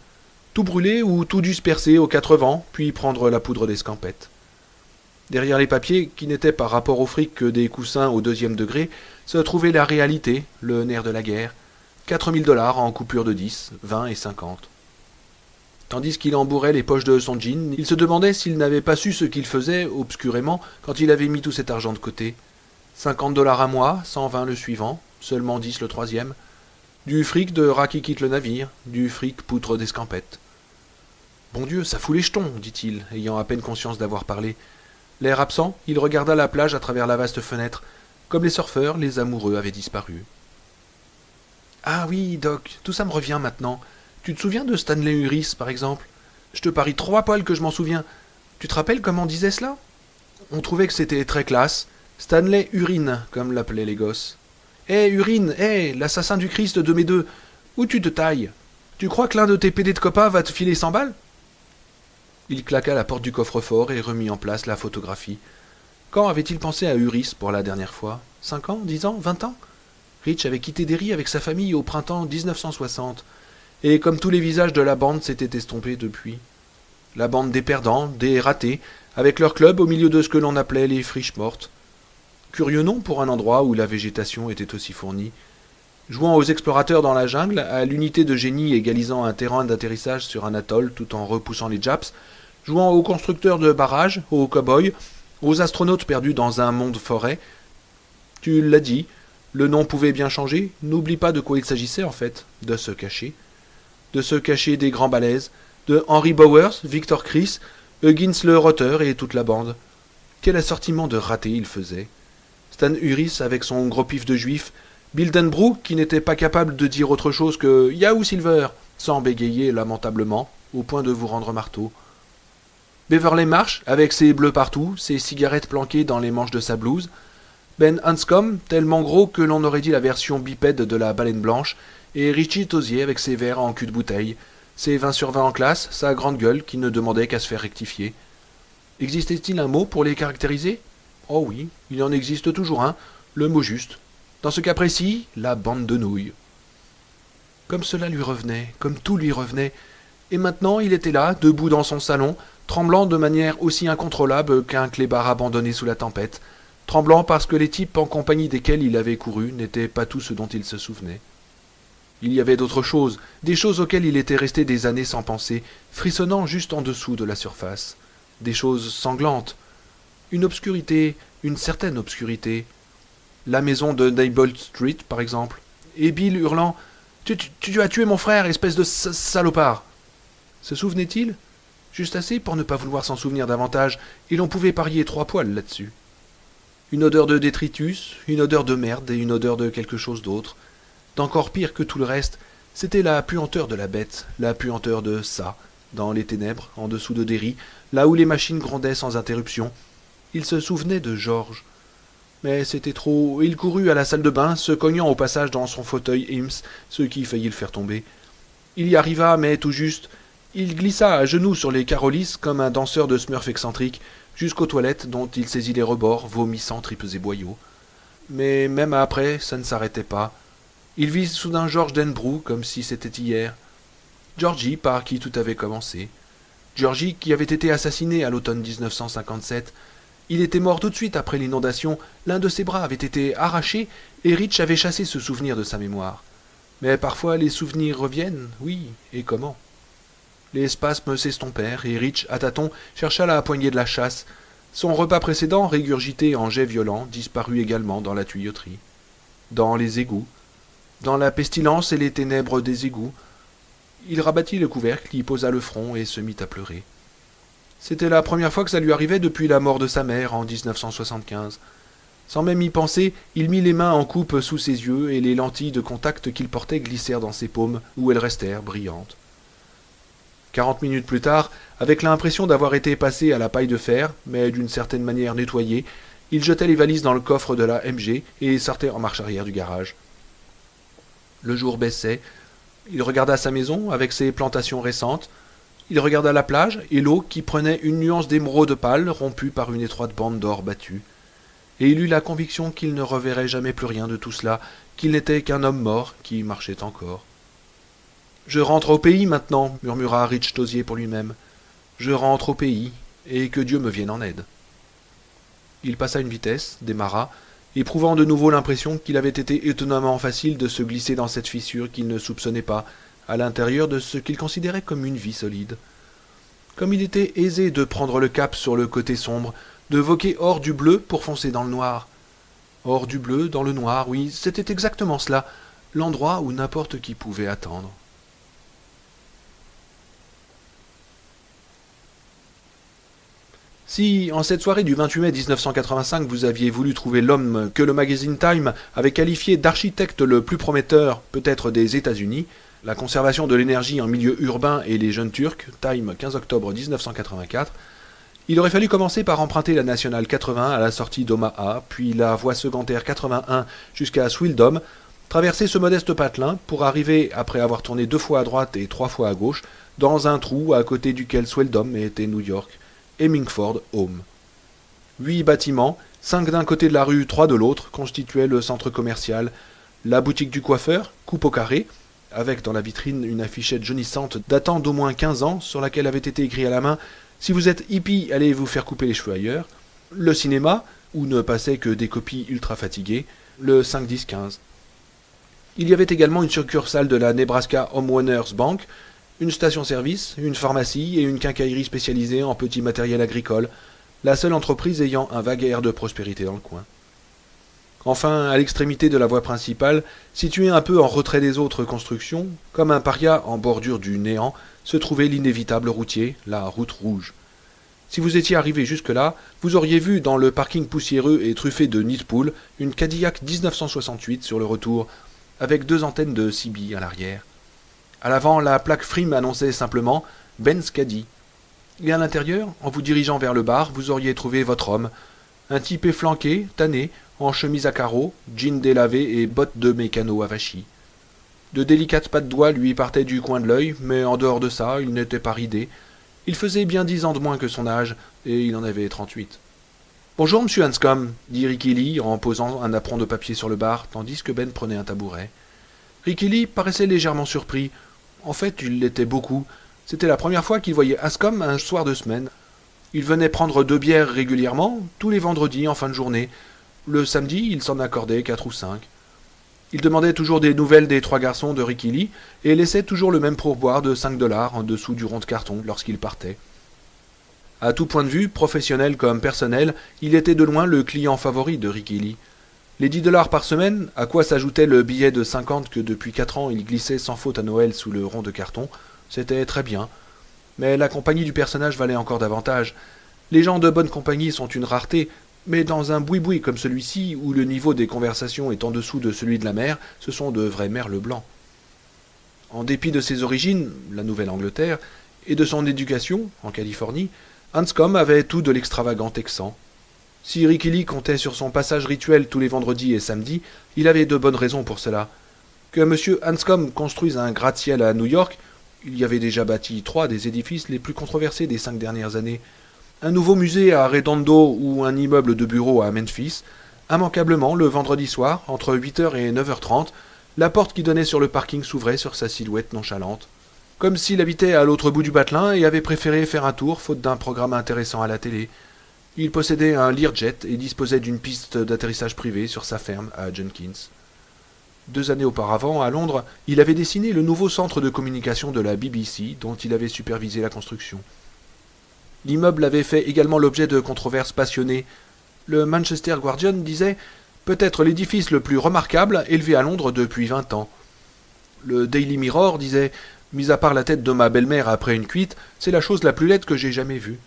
Tout brûler ou tout disperser aux 4 vents, puis prendre la poudre d'escampette. Derrière les papiers, qui n'étaient par rapport au fric que des coussins au 2e degré, se trouvait la réalité, le nerf de la guerre. 4000 $ en coupures de 10, 20 et 50. Tandis qu'il embourrait les poches de son jean, il se demandait s'il n'avait pas su ce qu'il faisait, obscurément, quand il avait mis tout cet argent de côté. 50 $ un mois, 120 le suivant, seulement 10 le 3e. Du fric de rat qui quitte le navire, du fric poutre d'escampette. Bon Dieu, ça fout les jetons, dit-il, ayant à peine conscience d'avoir parlé. L'air absent, il regarda la plage à travers la vaste fenêtre. Comme les surfeurs, les amoureux avaient disparu. Ah oui, Doc, tout ça me revient maintenant. Tu te souviens de Stanley Uris, par exemple? Je te parie 3 poils que je m'en souviens. Tu te rappelles comment on disait cela? On trouvait que c'était très classe. Stanley Urine, comme l'appelaient les gosses. Hé, Urine, hé, l'assassin du Christ de mes deux, où tu te tailles? Tu crois que l'un de tes PD de copains va te filer 100 balles? Il claqua la porte du coffre-fort et remit en place la photographie. Quand avait-il pensé à Uris pour la dernière fois? 5 ans, 10 ans, 20 ans? Rich avait quitté Derry avec sa famille au printemps 1960, et comme tous les visages de la bande s'étaient estompés depuis. La bande des perdants, des ratés, avec leur club au milieu de ce que l'on appelait les friches mortes. Curieux nom pour un endroit où la végétation était aussi fournie. Jouant aux explorateurs dans la jungle, à l'unité de génie égalisant un terrain d'atterrissage sur un atoll tout en repoussant les Japs, jouant aux constructeurs de barrages, aux cow-boys, aux astronautes perdus dans un monde forêt. Tu l'as dit, le nom pouvait bien changer, n'oublie pas de quoi il s'agissait en fait, de se cacher. De se cacher des grands balaises, de Henry Bowers, Victor Chris, Huggins le Rotter et toute la bande. Quel assortiment de ratés il faisait. Stan Uris avec son gros pif de juif, Bill Denbrough qui n'était pas capable de dire autre chose que Yahoo Silver, sans bégayer lamentablement, au point de vous rendre marteau. Beverley Marsh, avec ses bleus partout, ses cigarettes planquées dans les manches de sa blouse. Ben Hanscom, tellement gros que l'on aurait dit la version bipède de la baleine blanche, et Richie Tosier avec ses verres en cul de bouteille, ses 20 sur 20 en classe, sa grande gueule qui ne demandait qu'à se faire rectifier. Existait-il un mot pour les caractériser? Oh oui, il en existe toujours un, le mot juste. Dans ce cas précis, la bande de nouilles. Comme cela lui revenait, comme tout lui revenait, et maintenant il était là, debout dans son salon, tremblant de manière aussi incontrôlable qu'un clébard abandonné sous la tempête, tremblant parce que les types en compagnie desquels il avait couru n'étaient pas tout ce dont il se souvenait. Il y avait d'autres choses, des choses auxquelles il était resté des années sans penser, frissonnant juste en dessous de la surface, des choses sanglantes, une obscurité, une certaine obscurité. La maison de Neibolt Street, par exemple, et Bill hurlant « Tu as tué mon frère, espèce de salopard !» Se souvenait-il? Juste assez pour ne pas vouloir s'en souvenir davantage, et l'on pouvait parier 3 poils là-dessus. Une odeur de détritus, une odeur de merde et une odeur de quelque chose d'autre. D'encore pire que tout le reste, c'était la puanteur de la bête, la puanteur de ça, dans les ténèbres, en dessous de Derry, là où les machines grondaient sans interruption. Il se souvenait de George. Mais c'était trop, et il courut à la salle de bain, se cognant au passage dans son fauteuil Ims, ce qui faillit le faire tomber. Il y arriva, mais tout juste. Il glissa à genoux sur les carolis comme un danseur de Smurf excentrique, jusqu'aux toilettes dont il saisit les rebords, vomissant tripes et boyaux. Mais même après, ça ne s'arrêtait pas. Il vit soudain George Denbrough comme si c'était hier. Georgie, par qui tout avait commencé. Georgie qui avait été assassiné à l'automne 1957. Il était mort tout de suite après l'inondation, l'un de ses bras avait été arraché et Rich avait chassé ce souvenir de sa mémoire. Mais parfois les souvenirs reviennent, oui, et comment? Les spasmes s'estompèrent et Rich, à tâtons, chercha la poignée de la chasse. Son repas précédent, régurgité en jets violents, disparut également dans la tuyauterie. Dans les égouts. Dans la pestilence et les ténèbres des égouts. Il rabattit le couvercle, y posa le front et se mit à pleurer. C'était la première fois que ça lui arrivait depuis la mort de sa mère en 1975. Sans même y penser, il mit les mains en coupe sous ses yeux et les lentilles de contact qu'il portait glissèrent dans ses paumes, où elles restèrent brillantes. 40 minutes plus tard, avec l'impression d'avoir été passé à la paille de fer, mais d'une certaine manière nettoyé, il jetait les valises dans le coffre de la MG et sortait en marche arrière du garage. Le jour baissait. Il regarda sa maison avec ses plantations récentes. Il regarda la plage et l'eau qui prenait une nuance d'émeraude pâle rompue par une étroite bande d'or battu. Et il eut la conviction qu'il ne reverrait jamais plus rien de tout cela, qu'il n'était qu'un homme mort qui marchait encore. « Je rentre au pays maintenant, » murmura Rich Tosier pour lui-même. « Je rentre au pays, et que Dieu me vienne en aide. » Il passa une vitesse, démarra, éprouvant de nouveau l'impression qu'il avait été étonnamment facile de se glisser dans cette fissure qu'il ne soupçonnait pas, à l'intérieur de ce qu'il considérait comme une vie solide. Comme il était aisé de prendre le cap sur le côté sombre, de voquer hors du bleu pour foncer dans le noir. Hors du bleu, dans le noir, oui, c'était exactement cela, l'endroit où n'importe qui pouvait attendre. Si, en cette soirée du 28 mai 1985, vous aviez voulu trouver l'homme que le magazine Time avait qualifié d'architecte le plus prometteur, peut-être des États-Unis, la conservation de l'énergie en milieu urbain et les jeunes Turcs, Time 15 octobre 1984, il aurait fallu commencer par emprunter la nationale 80 à la sortie d'Omaha, puis la voie secondaire 81 jusqu'à Swindon, traverser ce modeste patelin pour arriver, après avoir tourné 2 fois à droite et 3 fois à gauche, dans un trou à côté duquel Swindon était New York, Hemingford Home. 8 bâtiments, 5 d'un côté de la rue, 3 de l'autre, constituaient le centre commercial, la boutique du coiffeur, coupe au carré, avec dans la vitrine une affichette jaunissante datant d'au moins 15 ans, sur laquelle avait été écrit à la main « Si vous êtes hippie, allez vous faire couper les cheveux ailleurs », le cinéma, où ne passaient que des copies ultra fatiguées, le 5-10-15. Il y avait également une succursale de la Nebraska Homeowners Bank, une station-service, une pharmacie et une quincaillerie spécialisée en petit matériel agricole, la seule entreprise ayant un vague air de prospérité dans le coin. Enfin, à l'extrémité de la voie principale, située un peu en retrait des autres constructions, comme un paria en bordure du néant, se trouvait l'inévitable routier, la route rouge. Si vous étiez arrivé jusque-là, vous auriez vu dans le parking poussiéreux et truffé de nids de poules une Cadillac 1968 sur le retour, avec 2 antennes de CB à l'arrière. À l'avant, la plaque Frime annonçait simplement « Benz Caddy ». Et à l'intérieur, en vous dirigeant vers le bar, vous auriez trouvé votre homme, un type efflanqué, tanné, en chemise à carreaux, jean délavé et bottes de mécano avachis. De délicates pattes d'oie lui partaient du coin de l'œil, mais en dehors de ça, il n'était pas ridé. Il faisait bien 10 ans de moins que son âge, et il en avait 38. « Bonjour, monsieur Hanscom », dit Ricky Lee en posant un apron de papier sur le bar, tandis que Ben prenait un tabouret. Ricky Lee paraissait légèrement surpris. En fait, il l'était beaucoup. C'était la première fois qu'il voyait Hanscom un soir de semaine. Il venait prendre 2 bières régulièrement, tous les vendredis en fin de journée. Le samedi, il s'en accordait 4 ou 5. Il demandait toujours des nouvelles des 3 garçons de Ricky Lee et laissait toujours le même pourboire de $5 en dessous du rond de carton lorsqu'il partait. À tout point de vue, professionnel comme personnel, il était de loin le client favori de Ricky Lee. Les $10 par semaine, à quoi s'ajoutait le billet de 50 que depuis 4 ans il glissait sans faute à Noël sous le rond de carton, c'était très bien. Mais la compagnie du personnage valait encore davantage. Les gens de bonne compagnie sont une rareté, mais dans un boui-boui comme celui-ci, où le niveau des conversations est en dessous de celui de la mer, ce sont de vrais merles blancs. En dépit de ses origines, la Nouvelle-Angleterre, et de son éducation, en Californie, Hanscom avait tout de l'extravagant texan. Si Ricky Lee comptait sur son passage rituel tous les vendredis et samedis, il avait de bonnes raisons pour cela. Que M. Hanscom construise un gratte-ciel à New York, il y avait déjà bâti 3 des édifices les plus controversés des 5 dernières années, un nouveau musée à Redondo ou un immeuble de bureau à Memphis, immanquablement, le vendredi soir, entre 8h et 9h30, la porte qui donnait sur le parking s'ouvrait sur sa silhouette nonchalante. Comme s'il habitait à l'autre bout du Batelin et avait préféré faire un tour faute d'un programme intéressant à la télé. Il possédait un Learjet et disposait d'une piste d'atterrissage privée sur sa ferme à Jenkins. 2 années auparavant, à Londres, il avait dessiné le nouveau centre de communication de la BBC dont il avait supervisé la construction. L'immeuble avait fait également l'objet de controverses passionnées. Le Manchester Guardian disait « Peut-être l'édifice le plus remarquable élevé à Londres depuis 20 ans ». Le Daily Mirror disait « Mis à part la tête de ma belle-mère après une cuite, c'est la chose la plus laide que j'ai jamais vue ».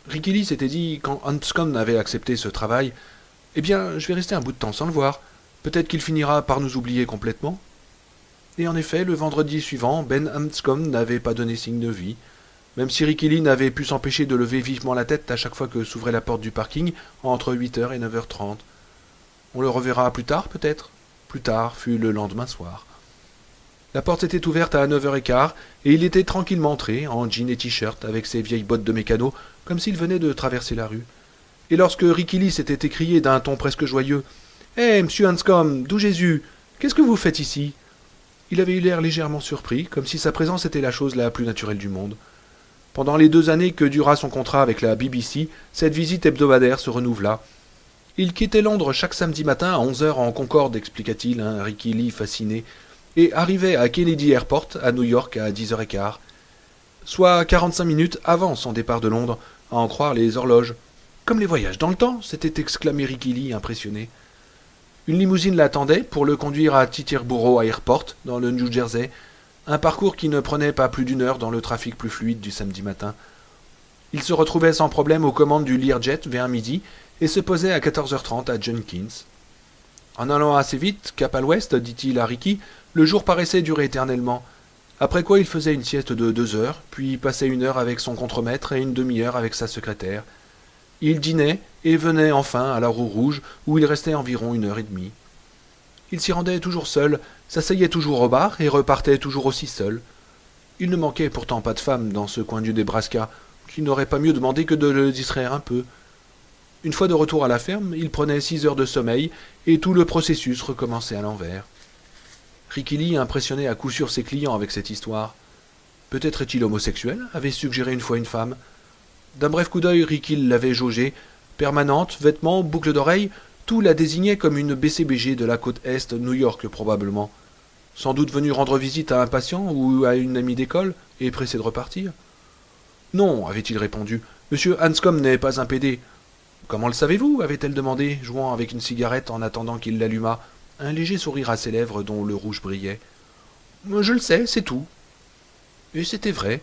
Ricky Lee s'était dit, quand Hanscom avait accepté ce travail, « Eh bien, je vais rester un bout de temps sans le voir. Peut-être qu'il finira par nous oublier complètement. » Et en effet, le vendredi suivant, Ben Hanscom n'avait pas donné signe de vie. Même si Ricky Lee n'avait pu s'empêcher de lever vivement la tête à chaque fois que s'ouvrait la porte du parking, entre 8h et 9h30. On le reverra plus tard, peut-être. Plus tard fut le lendemain soir. La porte était ouverte à 9h15, et il était tranquillement entré, en jean et t-shirt, avec ses vieilles bottes de mécano, comme s'il venait de traverser la rue. Et lorsque Ricky Lee s'était écrié d'un ton presque joyeux « Hé, monsieur Hanscom, d'où Jésus? Qu'est-ce que vous faites ici ?» Il avait eu l'air légèrement surpris, comme si sa présence était la chose la plus naturelle du monde. Pendant les 2 années que dura son contrat avec la BBC, cette visite hebdomadaire se renouvela. Il quittait Londres chaque samedi matin à 11h en Concorde, expliqua-t-il, un Ricky Lee fasciné, et arrivait à Kennedy Airport, à New York, à 10h15. Soit 45 minutes avant son départ de Londres, à en croire les horloges. Comme les voyages dans le temps, s'était exclamé Ricky Lee, impressionné. Une limousine l'attendait pour le conduire à Teterboro Airport, dans le New Jersey, un parcours qui ne prenait pas plus d'1 heure dans le trafic plus fluide du samedi matin. Il se retrouvait sans problème aux commandes du Learjet vers midi et se posait à 14h30 à Jenkins. En allant assez vite, cap à l'ouest, dit-il à Ricky, le jour paraissait durer éternellement. Après quoi il faisait une sieste de 2 heures, puis passait 1 heure avec son contremaître et une demi-heure avec sa secrétaire. Il dînait et venait enfin à la Roue Rouge, où il restait environ 1 heure et demie. Il s'y rendait toujours seul, s'asseyait toujours au bar et repartait toujours aussi seul. Il ne manquait pourtant pas de femmes dans ce coin du Nebraska, qui n'aurait pas mieux demandé que de le distraire un peu. Une fois de retour à la ferme, il prenait 6 heures de sommeil, et tout le processus recommençait à l'envers. Ricky Lee impressionnait à coup sûr ses clients avec cette histoire. Peut-être est-il homosexuel, avait suggéré une fois une femme. D'un bref coup d'œil, Ricky l'avait jaugé. Permanente, vêtements, boucles d'oreilles, tout la désignait comme une BCBG de la côte Est, New York probablement. Sans doute venue rendre visite à un patient ou à une amie d'école, et pressée de repartir. Non, avait-il répondu, Monsieur Hanscom n'est pas un PD. Comment le savez-vous avait-elle demandé, jouant avec une cigarette en attendant qu'il l'allumât, un léger sourire à ses lèvres dont le rouge brillait. Je le sais, c'est tout. Et c'était vrai.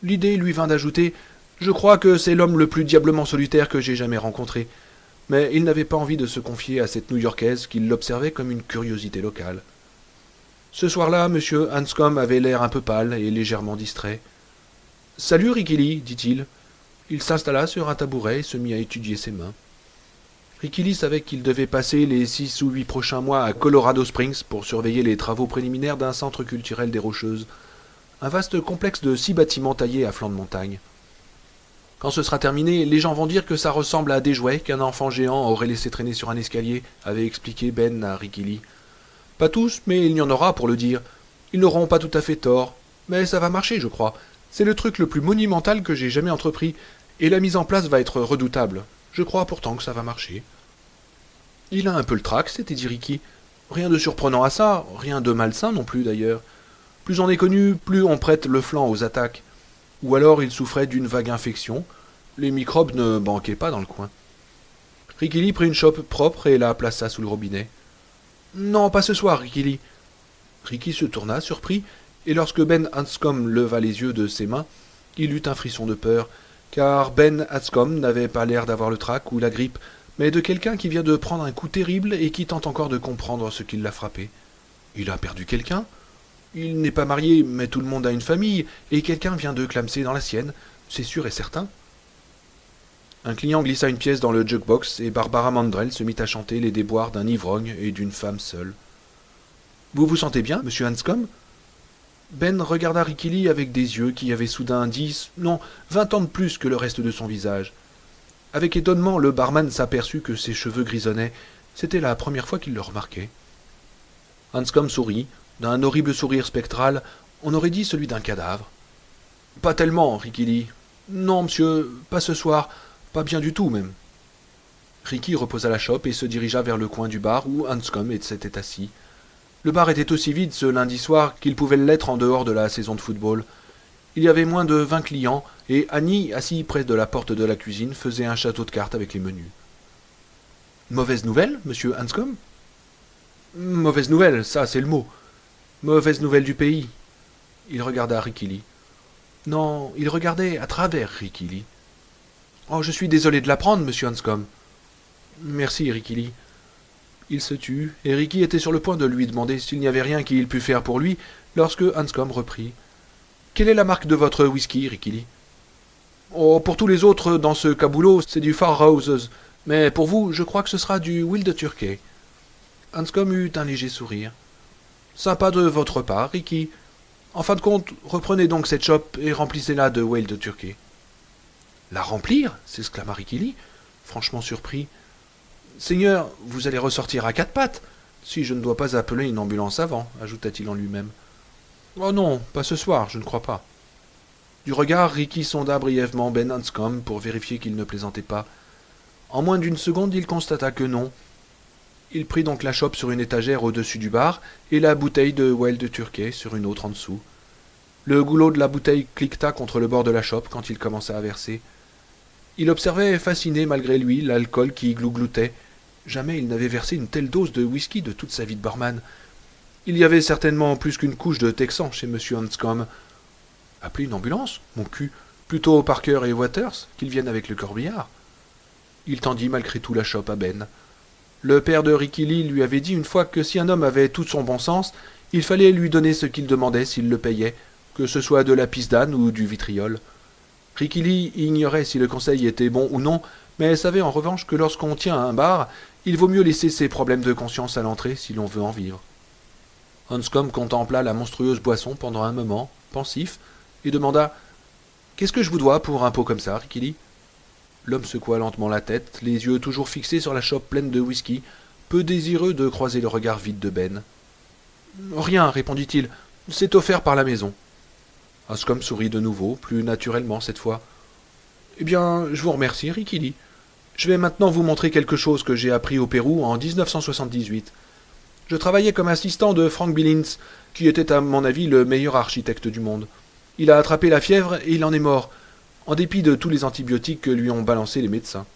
L'idée lui vint d'ajouter Je crois que c'est l'homme le plus diablement solitaire que j'ai jamais rencontré. Mais il n'avait pas envie de se confier à cette New-Yorkaise qui l'observait comme une curiosité locale. Ce soir-là, M. Hanscom avait l'air un peu pâle et légèrement distrait. Salut, Ricky Lee, dit-il. Il s'installa sur un tabouret et se mit à étudier ses mains. Ricky Lee savait qu'il devait passer les 6 ou 8 prochains mois à Colorado Springs pour surveiller les travaux préliminaires d'un centre culturel des Rocheuses, un vaste complexe de 6 bâtiments taillés à flanc de montagne. Quand ce sera terminé, les gens vont dire que ça ressemble à des jouets qu'un enfant géant aurait laissé traîner sur un escalier, avait expliqué Ben à Ricky Lee. Pas tous, mais il y en aura pour le dire. Ils n'auront pas tout à fait tort. Mais ça va marcher, je crois. C'est le truc le plus monumental que j'ai jamais entrepris, et la mise en place va être redoutable. Je crois pourtant que ça va marcher. Il a un peu le trac, s'était dit Ricky. Rien de surprenant à ça, rien de malsain non plus d'ailleurs. Plus on est connu, plus on prête le flanc aux attaques. Ou alors il souffrait d'une vague infection. Les microbes ne manquaient pas dans le coin. Ricky Lee prit une chope propre et la plaça sous le robinet. Non, pas ce soir, Ricky Lee. Ricky se tourna, surpris, et lorsque Ben Hanscom leva les yeux de ses mains, il eut un frisson de peur, car Ben Hanscom n'avait pas l'air d'avoir le trac ou la grippe, mais de quelqu'un qui vient de prendre un coup terrible et qui tente encore de comprendre ce qui l'a frappé. Il a perdu quelqu'un? Il n'est pas marié, mais tout le monde a une famille, et quelqu'un vient de clamser dans la sienne, c'est sûr et certain. Un client glissa une pièce dans le jukebox, et Barbara Mandrell se mit à chanter les déboires d'un ivrogne et d'une femme seule. Vous vous sentez bien, monsieur Hanscom? Ben regarda Ricky Lee avec des yeux qui avaient soudain 10, non, 20 ans de plus que le reste de son visage. Avec étonnement, le barman s'aperçut que ses cheveux grisonnaient. C'était la première fois qu'il le remarquait. Hanscom sourit, d'un horrible sourire spectral, on aurait dit celui d'un cadavre. Pas tellement, Ricky Lee. Non, monsieur, pas ce soir, pas bien du tout même. Ricky reposa la chope et se dirigea vers le coin du bar où Hanscom s'était assis. Le bar était aussi vide ce lundi soir qu'il pouvait l'être en dehors de la saison de football. Il y avait moins de 20 clients, et Annie, assis près de la porte de la cuisine, faisait un château de cartes avec les menus. Mauvaise nouvelle, monsieur Hanscom? Mauvaise nouvelle, ça c'est le mot. Mauvaise nouvelle du pays. Il regarda Ricky Lee. Non, il regardait à travers Ricky Lee. Oh, je suis désolé de l'apprendre, monsieur Hanscom. Merci, Ricky Lee. Il se tut, et Ricky était sur le point de lui demander s'il n'y avait rien qu'il pût faire pour lui, lorsque Hanscom reprit. Quelle est la marque de votre whisky, Ricky Lee? Oh, pour tous les autres dans ce caboulot, c'est du Far Roses, mais pour vous, je crois que ce sera du Wild Turkey. Hanscom eut un léger sourire. Sympa de votre part, Ricky. En fin de compte, reprenez donc cette chope et remplissez-la de Wild Turkey. La remplir? S'exclama Ricky Lee, franchement surpris. Seigneur, vous allez ressortir à 4 pattes, si je ne dois pas appeler une ambulance avant, ajouta-t-il en lui-même. Oh non, pas ce soir, je ne crois pas. Du regard, Ricky sonda brièvement Ben Hanscom pour vérifier qu'il ne plaisantait pas. En moins d'une seconde, il constata que non. Il prit donc la chope sur une étagère au-dessus du bar et la bouteille de Wild Turkey sur une autre en dessous. Le goulot de la bouteille cliqueta contre le bord de la chope quand il commença à verser. Il observait fasciné malgré lui l'alcool qui glougloutait. Jamais il n'avait versé une telle dose de whisky de toute sa vie de barman. Il y avait certainement plus qu'une couche de texan chez M. Hanscom. Appeler une ambulance? Mon cul. Plutôt Parker et Waters, qu'ils viennent avec le corbillard. Il tendit malgré tout la chope à Ben. Le père de Ricky Lee lui avait dit une fois que si un homme avait tout son bon sens, il fallait lui donner ce qu'il demandait s'il le payait, que ce soit de la pisse d'âne ou du vitriol. Ricky Lee ignorait si le conseil était bon ou non, mais savait en revanche que lorsqu'on tient un bar, il vaut mieux laisser ses problèmes de conscience à l'entrée si l'on veut en vivre. Hanscom contempla la monstrueuse boisson pendant un moment, pensif, et demanda « Qu'est-ce que je vous dois pour un pot comme ça, Ricky Lee ?» L'homme secoua lentement la tête, les yeux toujours fixés sur la chope pleine de whisky, peu désireux de croiser le regard vide de Ben. « Rien, répondit-il, c'est offert par la maison. » Hanscom sourit de nouveau, plus naturellement cette fois. « Eh bien, je vous remercie, Ricky Lee. Je vais maintenant vous montrer quelque chose que j'ai appris au Pérou en 1978. Je travaillais comme assistant de Frank Billings, qui était à mon avis le meilleur architecte du monde. Il a attrapé la fièvre et il en est mort, en dépit de tous les antibiotiques que lui ont balancés les médecins.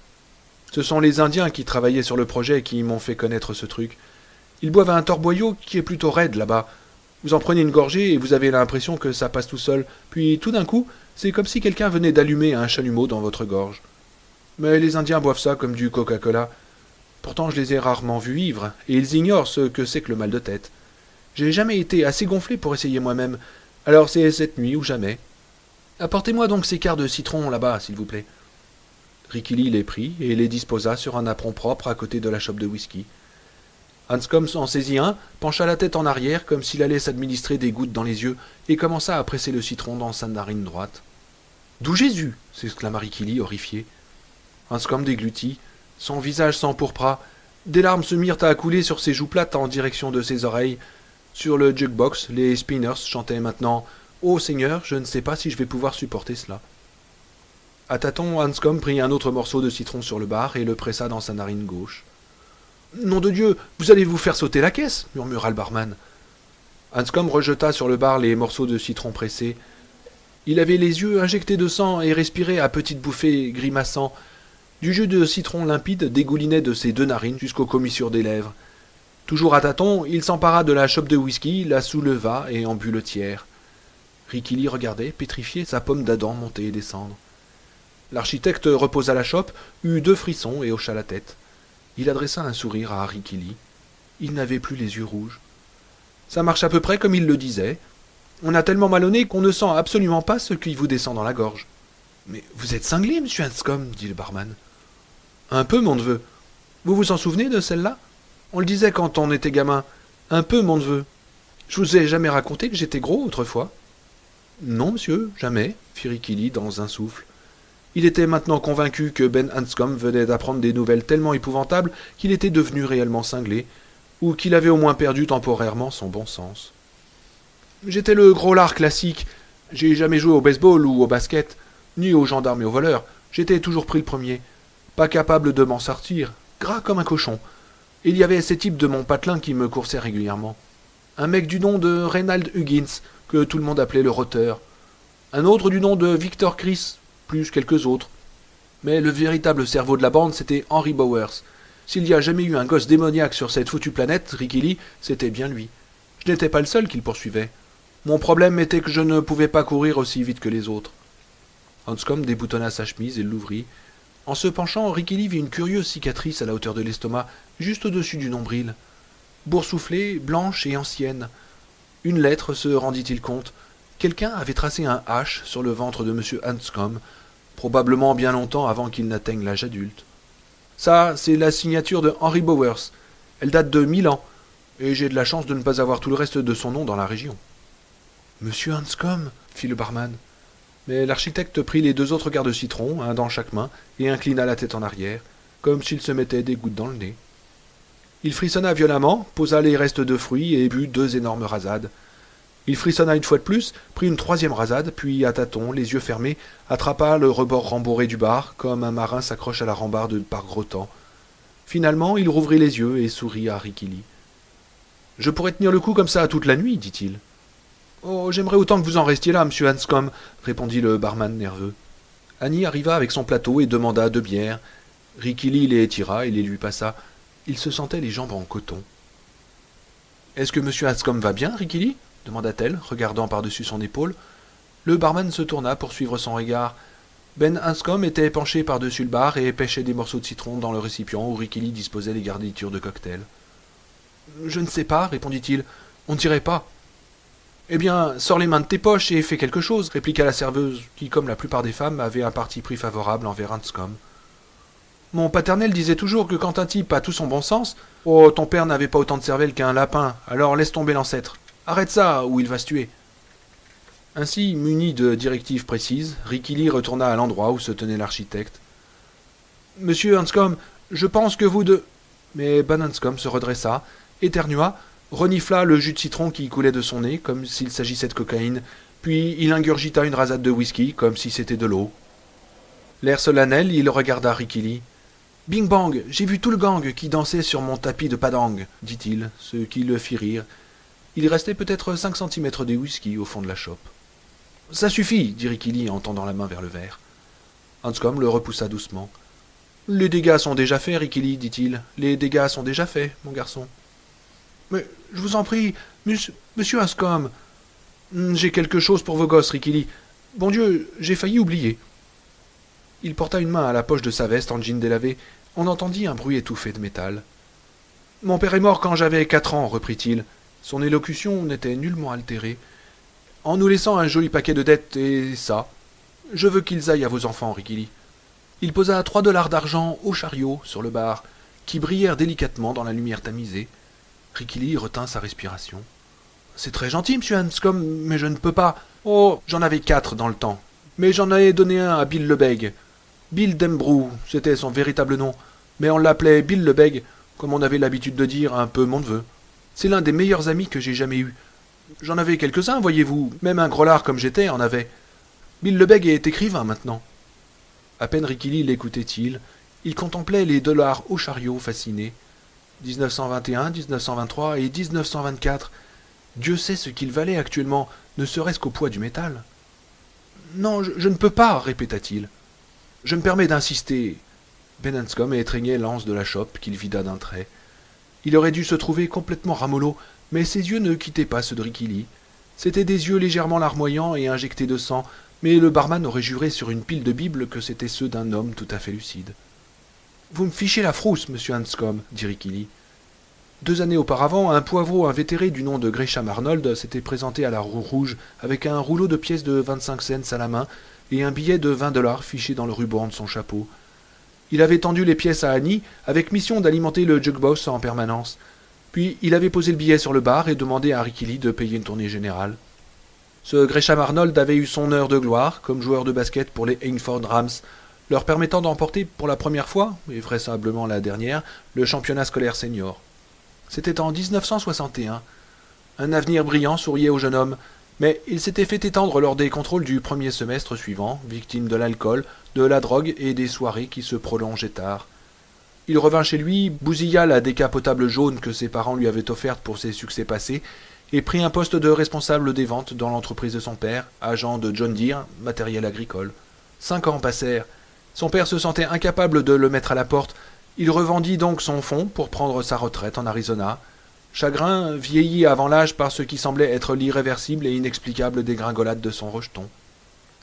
Ce sont les Indiens qui travaillaient sur le projet qui m'ont fait connaître ce truc. Ils boivent un torboyau qui est plutôt raide là-bas. Vous en prenez une gorgée et vous avez l'impression que ça passe tout seul, puis tout d'un coup, c'est comme si quelqu'un venait d'allumer un chalumeau dans votre gorge. Mais les Indiens boivent ça comme du Coca-Cola. Pourtant je les ai rarement vus ivres, et ils ignorent ce que c'est que le mal de tête. J'ai jamais été assez gonflé pour essayer moi-même, alors c'est cette nuit ou jamais. Apportez-moi donc ces quarts de citron là-bas, s'il vous plaît. Ricky Lee les prit et les disposa sur un apron propre à côté de la chope de whisky. Hanscom en saisit un, pencha la tête en arrière comme s'il allait s'administrer des gouttes dans les yeux et commença à presser le citron dans sa narine droite. « D'où Jésus !» s'exclama Ricky Lee, horrifié. Hanscom déglutit, son visage s'empourpra, des larmes se mirent à couler sur ses joues plates en direction de ses oreilles. Sur le jukebox, les Spinners chantaient maintenant « Ô Seigneur, je ne sais pas si je vais pouvoir supporter cela. » À tâtons, Hanscom prit un autre morceau de citron sur le bar et le pressa dans sa narine gauche. « Nom de Dieu, vous allez vous faire sauter la caisse !» murmura le barman. Hanscom rejeta sur le bar les morceaux de citron pressés. Il avait les yeux injectés de sang et respirait à petites bouffées, grimaçant. Du jus de citron limpide dégoulinait de ses deux narines jusqu'aux commissures des lèvres. Toujours à tâtons, il s'empara de la chope de whisky, la souleva et en but le tiers. Ricky Lee regardait, pétrifié, sa pomme d'Adam monter et descendre. L'architecte reposa la chope, eut deux frissons et hocha la tête. Il adressa un sourire à Ricky Lee. Il n'avait plus les yeux rouges. Ça marche à peu près comme il le disait. On a tellement mal au nez qu'on ne sent absolument pas ce qui vous descend dans la gorge. Mais vous êtes cinglé, monsieur Hanscom, dit le barman. Un peu, mon neveu. Vous vous en souvenez de celle-là? On le disait quand on était gamin. Un peu, mon neveu. Je vous ai jamais raconté que j'étais gros autrefois. Non, monsieur, jamais, fit Ricky Lee dans un souffle. Il était maintenant convaincu que Ben Hanscom venait d'apprendre des nouvelles tellement épouvantables qu'il était devenu réellement cinglé, ou qu'il avait au moins perdu temporairement son bon sens. J'étais le gros lard classique. J'ai jamais joué au baseball ou au basket, ni aux gendarmes et aux voleurs. J'étais toujours pris le premier. Pas capable de m'en sortir, gras comme un cochon. Il y avait ces types de mon patelin qui me coursaient régulièrement. Un mec du nom de Reynald Huggins, que tout le monde appelait le roteur. Un autre du nom de Victor Chris, plus quelques autres. Mais le véritable cerveau de la bande, c'était Henry Bowers. S'il y a jamais eu un gosse démoniaque sur cette foutue planète, Ricky Lee, c'était bien lui. Je n'étais pas le seul qu'il poursuivait. Mon problème était que je ne pouvais pas courir aussi vite que les autres. Hanscom déboutonna sa chemise et l'ouvrit. En se penchant, Ricky Lee vit une curieuse cicatrice à la hauteur de l'estomac, juste au-dessus du nombril. Boursouflée, blanche et ancienne. Une lettre, se rendit-il compte. Quelqu'un avait tracé un H sur le ventre de M. Hanscom, probablement bien longtemps avant qu'il n'atteigne l'âge adulte. Ça, c'est la signature de Henry Bowers. Elle date de 1000 ans, et j'ai de la chance de ne pas avoir tout le reste de son nom dans la région. Monsieur Hanscom, fit le barman. Mais l'architecte prit les deux autres quarts de citron, un dans chaque main, et inclina la tête en arrière, comme s'il se mettait des gouttes dans le nez. Il frissonna violemment, posa les restes de fruits et but deux énormes rasades. Il frissonna une fois de plus, prit une troisième rasade, puis à tâtons, les yeux fermés, attrapa le rebord rembourré du bar, comme un marin s'accroche à la rambarde par gros temps. Finalement, il rouvrit les yeux et sourit à Ricky Lee. « Je pourrais tenir le coup comme ça toute la nuit, dit-il. »« Oh, j'aimerais autant que vous en restiez là, monsieur Hanscom, » répondit le barman nerveux. Annie arriva avec son plateau et demanda 2 bières. Ricky Lee les tira et les lui passa. Il se sentait les jambes en coton. « Est-ce que monsieur Hanscom va bien, Ricky Lee ?» demanda-t-elle, regardant par-dessus son épaule. Le barman se tourna pour suivre son regard. Ben Hanscom était penché par-dessus le bar et pêchait des morceaux de citron dans le récipient où Ricky Lee disposait les garnitures de cocktail. « Je ne sais pas, répondit-il. On ne dirait pas. Eh bien, sors les mains de tes poches et fais quelque chose, répliqua la serveuse, qui, comme la plupart des femmes, avait un parti pris favorable envers Hanscom. Mon paternel disait toujours que quand un type a tout son bon sens, oh, ton père n'avait pas autant de cervelle qu'un lapin, alors laisse tomber l'ancêtre. Arrête ça, ou il va se tuer. Ainsi, muni de directives précises, Ricky Lee retourna à l'endroit où se tenait l'architecte. Monsieur Hanscom, je pense que vous deux. Mais Ben Hanscom se redressa, éternua, renifla le jus de citron qui coulait de son nez, comme s'il s'agissait de cocaïne, puis il ingurgita une rasade de whisky, comme si c'était de l'eau. L'air solennel, il regarda Ricky Lee. Bing bang, j'ai vu tout le gang qui dansait sur mon tapis de padang, dit-il, ce qui le fit rire. Il restait peut-être 5 centimètres de whisky au fond de la chope. Ça suffit, dit Ricky Lee en tendant la main vers le verre. Hanscom le repoussa doucement. Les dégâts sont déjà faits, Ricky Lee, dit-il. Les dégâts sont déjà faits, mon garçon. Mais je vous en prie, monsieur Hanscom. J'ai quelque chose pour vos gosses, Ricky Lee. Bon Dieu, j'ai failli oublier. Il porta une main à la poche de sa veste en jean délavé. On entendit un bruit étouffé de métal. Mon père est mort quand j'avais 4 ans, reprit-il. Son élocution n'était nullement altérée. En nous laissant un joli paquet de dettes et ça. Je veux qu'ils aillent à vos enfants, Ricky Lee. Il posa 3 dollars d'argent au chariot sur le bar, qui brillèrent délicatement dans la lumière tamisée. Ricky Lee retint sa respiration. C'est très gentil, monsieur Hanscom, mais je ne peux pas. Oh, j'en avais 4 dans le temps. Mais j'en ai donné un à Bill Lebeg. Bill Dembrou, c'était son véritable nom. Mais on l'appelait Bill Lebeg, comme on avait l'habitude de dire, un peu mon neveu. C'est l'un des meilleurs amis que j'ai jamais eus. J'en avais quelques-uns, voyez-vous, même un groslard comme j'étais en avait. Bill Lebeg est écrivain maintenant. À peine Ricky Lee l'écoutait-il, il contemplait les dollars au chariot fasciné. 1921, 1923 et 1924. Dieu sait ce qu'ils valaient actuellement, ne serait-ce qu'au poids du métal. Non, je ne peux pas, répéta-t-il. Je me permets d'insister. Ben Hanscom étreignait l'anse de la chope qu'il vida d'un trait. Il aurait dû se trouver complètement ramollo, mais ses yeux ne quittaient pas ceux de Ricky Lee. C'étaient des yeux légèrement larmoyants et injectés de sang, mais le barman aurait juré sur une pile de Bible que c'étaient ceux d'un homme tout à fait lucide. « Vous me fichez la frousse, monsieur Hanscom, dit Ricky Lee. 2 années auparavant, un poivreau invétéré du nom de Gresham Arnold s'était présenté à la Roue Rouge avec un rouleau de pièces de 25 cents à la main et un billet de 20 dollars fiché dans le ruban de son chapeau. Il avait tendu les pièces à Annie avec mission d'alimenter le jukebox en permanence. Puis il avait posé le billet sur le bar et demandé à Ricky Lee de payer une tournée générale. Ce Gresham Arnold avait eu son heure de gloire comme joueur de basket pour les Hainford Rams, leur permettant d'emporter pour la première fois, et vraisemblablement la dernière, le championnat scolaire senior. C'était en 1961. Un avenir brillant souriait au jeune homme, mais il s'était fait étendre lors des contrôles du premier semestre suivant, victime de l'alcool, de la drogue et des soirées qui se prolongeaient tard. Il revint chez lui, bousilla la décapotable jaune que ses parents lui avaient offerte pour ses succès passés, et prit un poste de responsable des ventes dans l'entreprise de son père, agent de John Deere, matériel agricole. 5 ans passèrent. Son père se sentait incapable de le mettre à la porte. Il revendit donc son fonds pour prendre sa retraite en Arizona. Chagrin, vieilli avant l'âge par ce qui semblait être l'irréversible et inexplicable dégringolade de son rejeton.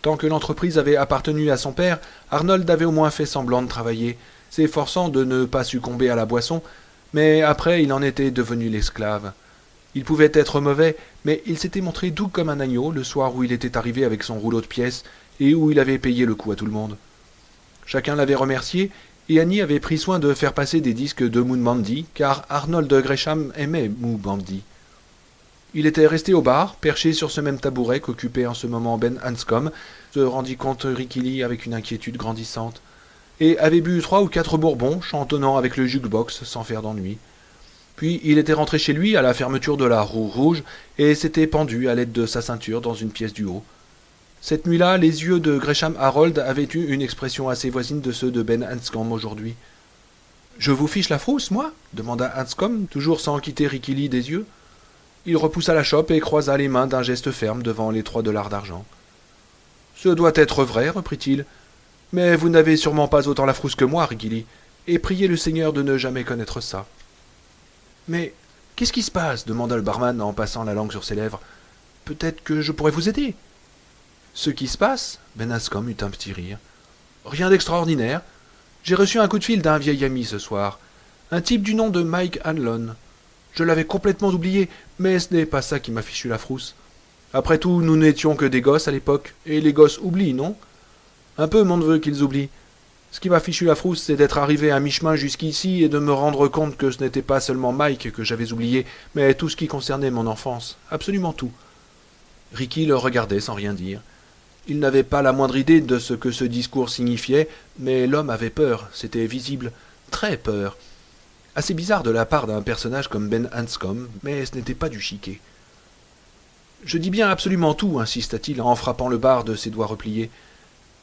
Tant que l'entreprise avait appartenu à son père, Arnold avait au moins fait semblant de travailler, s'efforçant de ne pas succomber à la boisson, mais après il en était devenu l'esclave. Il pouvait être mauvais, mais il s'était montré doux comme un agneau le soir où il était arrivé avec son rouleau de pièces et où il avait payé le coup à tout le monde. Chacun l'avait remercié, et Annie avait pris soin de faire passer des disques de Moon Bandy, car Arnold Gresham aimait Moon Bandy. Il était resté au bar, perché sur ce même tabouret qu'occupait en ce moment Ben Hanscom, se rendit compte Ricky Lee avec une inquiétude grandissante, et avait bu 3 ou 4 bourbons, chantonnant avec le jukebox sans faire d'ennui. Puis il était rentré chez lui à la fermeture de la Roue Rouge, et s'était pendu à l'aide de sa ceinture dans une pièce du haut. Cette nuit-là, les yeux de Gresham Harold avaient eu une expression assez voisine de ceux de Ben Hanscom aujourd'hui. « Je vous fiche la frousse, moi » demanda Hanscom, toujours sans quitter Ricky Lee des yeux. Il repoussa la chope et croisa les mains d'un geste ferme devant les 3 dollars d'argent. « Ce doit être vrai, reprit-il. Mais vous n'avez sûrement pas autant la frousse que moi, Ricky Lee, et priez le Seigneur de ne jamais connaître ça. »« Mais qu'est-ce qui se passe » demanda le barman en passant la langue sur ses lèvres. « Peut-être que je pourrais vous aider. » Ce qui se passe? Ben Hanscom eut un petit rire. Rien d'extraordinaire. J'ai reçu un coup de fil d'un vieil ami ce soir. Un type du nom de Mike Hanlon. Je l'avais complètement oublié, mais ce n'est pas ça qui m'a fichu la frousse. Après tout, nous n'étions que des gosses à l'époque, et les gosses oublient, non? Un peu mon neveu qu'ils oublient. Ce qui m'a fichu la frousse, c'est d'être arrivé à mi-chemin jusqu'ici et de me rendre compte que ce n'était pas seulement Mike que j'avais oublié, mais tout ce qui concernait mon enfance. Absolument tout. Ricky le regardait sans rien dire. Il n'avait pas la moindre idée de ce que ce discours signifiait, mais l'homme avait peur, c'était visible, très peur. Assez bizarre de la part d'un personnage comme Ben Hanscom, mais ce n'était pas du chiquet. Je dis bien absolument tout, insista-t-il en frappant le bar de ses doigts repliés.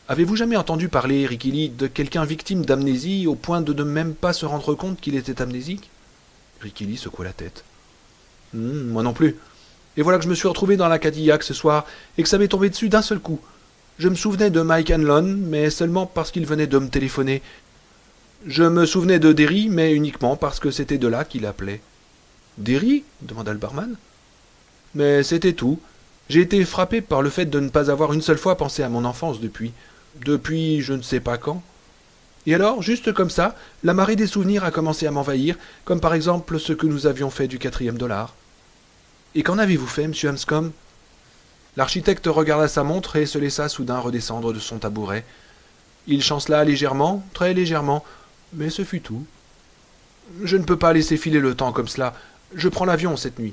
Avez-vous jamais entendu parler, Ricky Lee, de quelqu'un victime d'amnésie au point de ne même pas se rendre compte qu'il était amnésique? Ricky Lee secoua la tête. Moi non plus. Et voilà que je me suis retrouvé dans la Cadillac ce soir et que ça m'est tombé dessus d'un seul coup. Je me souvenais de Mike Hanlon, mais seulement parce qu'il venait de me téléphoner. Je me souvenais de Derry, mais uniquement parce que c'était de là qu'il appelait. Derry? Demanda le barman. Mais c'était tout. J'ai été frappé par le fait de ne pas avoir une seule fois pensé à mon enfance depuis. Depuis je ne sais pas quand. Et alors, juste comme ça, la marée des souvenirs a commencé à m'envahir, comme par exemple ce que nous avions fait du 4e dollar. Et qu'en avez-vous fait, monsieur Hanscom? L'architecte regarda sa montre et se laissa soudain redescendre de son tabouret. Il chancela légèrement, très légèrement, mais ce fut tout. Je ne peux pas laisser filer le temps comme cela. Je prends l'avion cette nuit.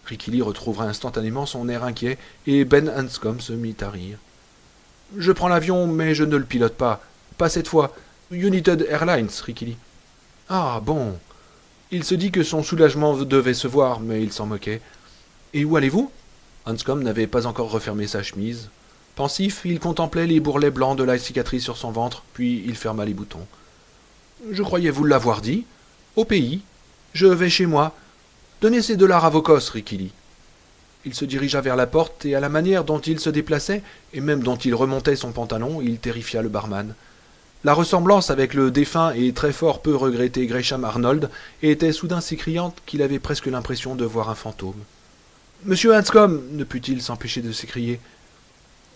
Ricky Lee retrouva instantanément son air inquiet, et Ben Hanscom se mit à rire. Je prends l'avion, mais je ne le pilote pas. Pas cette fois. United Airlines, Ricky Lee. Ah, bon. Il se dit que son soulagement devait se voir, mais il s'en moquait. Et où allez-vous? Hanscom n'avait pas encore refermé sa chemise. Pensif, il contemplait les bourrelets blancs de la cicatrice sur son ventre, puis il ferma les boutons. Je croyais vous l'avoir dit. Au pays. Je vais chez moi. Donnez ces dollars à vos cosses, Ricky Lee. Il se dirigea vers la porte, et à la manière dont il se déplaçait, et même dont il remontait son pantalon, il terrifia le barman. La ressemblance avec le défunt et très fort peu regretté Gresham Arnold était soudain si criante qu'il avait presque l'impression de voir un fantôme. « Monsieur Hanscom !» ne put-il s'empêcher de s'écrier.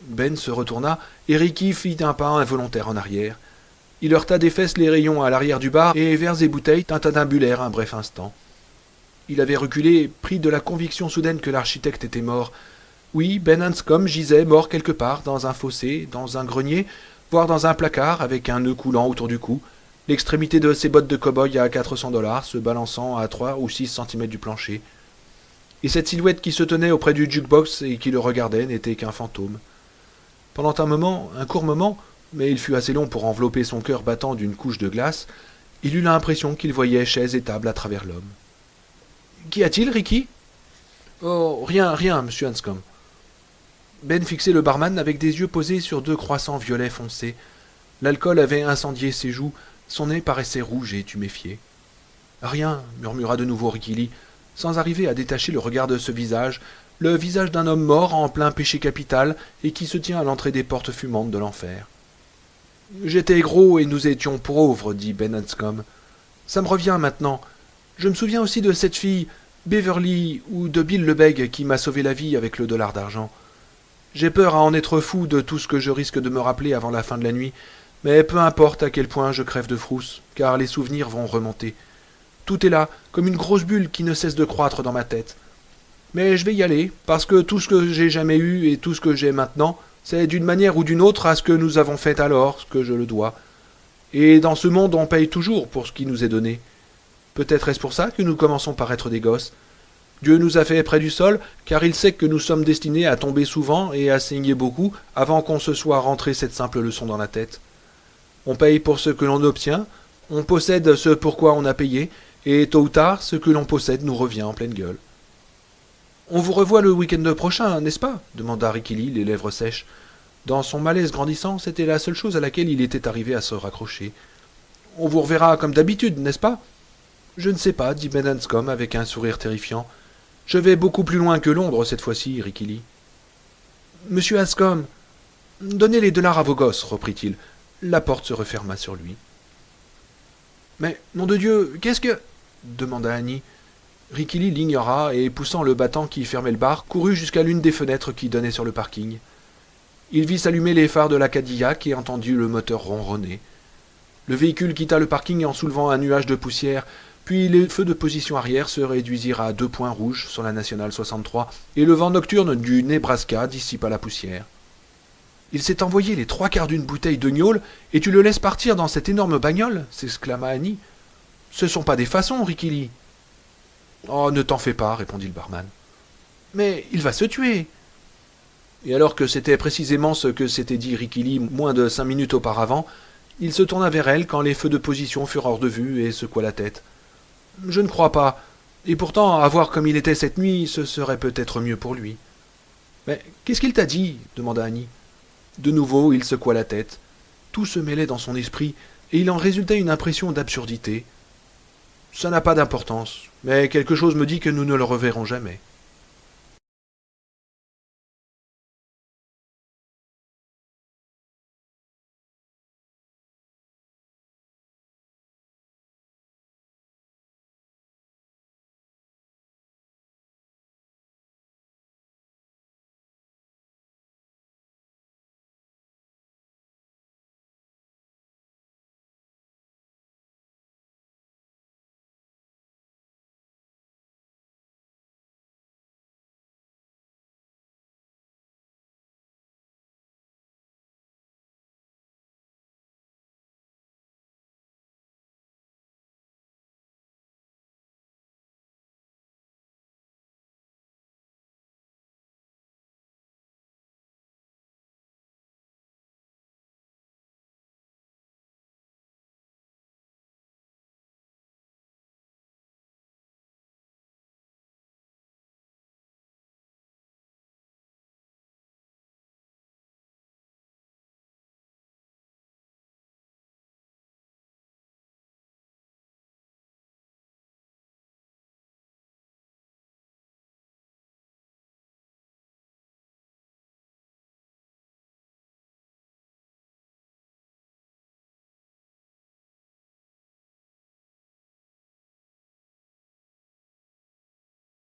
Ben se retourna, et Ricky fit un pas involontaire en arrière. Il heurta des fesses les rayons à l'arrière du bar, et verres et bouteilles tintinabulèrent un bref instant. Il avait reculé, pris de la conviction soudaine que l'architecte était mort. Oui, Ben Hanscom gisait mort quelque part, dans un fossé, dans un grenier, voire dans un placard, avec un nœud coulant autour du cou, l'extrémité de ses bottes de cow-boy à 400 dollars se balançant à 3 ou 6 centimètres du plancher. Et cette silhouette qui se tenait auprès du jukebox et qui le regardait n'était qu'un fantôme. Pendant un moment, un court moment, mais il fut assez long pour envelopper son cœur battant d'une couche de glace, il eut l'impression qu'il voyait chaises et tables à travers l'homme. « Qu'y a-t-il, Ricky ?»« Oh, rien, monsieur Hanscom. » Ben fixait le barman avec des yeux posés sur 2 croissants violets foncés. L'alcool avait incendié ses joues, son nez paraissait rouge et tuméfié. « Rien, » murmura de nouveau Ricky Lee, sans arriver à détacher le regard de ce visage, le visage d'un homme mort en plein péché capital et qui se tient à l'entrée des portes fumantes de l'enfer. « J'étais gros et nous étions pauvres, dit Ben Hanscom. Ça me revient maintenant. Je me souviens aussi de cette fille, Beverly, ou de Bill Lebeg, qui m'a sauvé la vie avec le dollar d'argent. J'ai peur à en être fou de tout ce que je risque de me rappeler avant la fin de la nuit, mais peu importe à quel point je crève de frousse, car les souvenirs vont remonter. Tout est là, comme une grosse bulle qui ne cesse de croître dans ma tête. Mais je vais y aller, parce que tout ce que j'ai jamais eu et tout ce que j'ai maintenant, c'est d'une manière ou d'une autre à ce que nous avons fait alors, ce que je le dois. Et dans ce monde, on paye toujours pour ce qui nous est donné. Peut-être est-ce pour ça que nous commençons par être des gosses. Dieu nous a fait près du sol, car il sait que nous sommes destinés à tomber souvent et à saigner beaucoup avant qu'on se soit rentré cette simple leçon dans la tête. On paye pour ce que l'on obtient, on possède ce pourquoi on a payé, et tôt ou tard, ce que l'on possède nous revient en pleine gueule. « On vous revoit le week-end prochain, n'est-ce pas ?» demanda Ricky Lee, les lèvres sèches. Dans son malaise grandissant, c'était la seule chose à laquelle il était arrivé à se raccrocher. « On vous reverra comme d'habitude, n'est-ce pas ?»« Je ne sais pas, dit Ben Hanscom avec un sourire terrifiant. Je vais beaucoup plus loin que Londres cette fois-ci, Ricky Lee. Monsieur Hanscom, donnez les dollars à vos gosses, reprit-il. La porte se referma sur lui. Mais, nom de Dieu, qu'est-ce que... demanda Annie. Ricky Lee l'ignora et, poussant le battant qui fermait le bar, courut jusqu'à l'une des fenêtres qui donnaient sur le parking. Il vit s'allumer les phares de la Cadillac et entendit le moteur ronronner. Le véhicule quitta le parking en soulevant un nuage de poussière, puis les feux de position arrière se réduisirent à 2 points rouges sur la nationale 63 et le vent nocturne du Nebraska dissipa la poussière. Il s'est envoyé les 3/4 d'une bouteille de gnôle et tu le laisses partir dans cette énorme bagnole s'exclama Annie. Ce sont pas des façons, Ricky Lee. Oh, ne t'en fais pas, répondit le barman. Mais il va se tuer. Et alors que c'était précisément ce que s'était dit Ricky Lee moins de 5 minutes auparavant, il se tourna vers elle quand les feux de position furent hors de vue et secoua la tête. Je ne crois pas. Et pourtant, à voir comme il était cette nuit, ce serait peut-être mieux pour lui. Mais qu'est-ce qu'il t'a dit demanda Annie. De nouveau, il secoua la tête. Tout se mêlait dans son esprit, et il en résultait une impression d'absurdité. Ça n'a pas d'importance, mais quelque chose me dit que nous ne le reverrons jamais.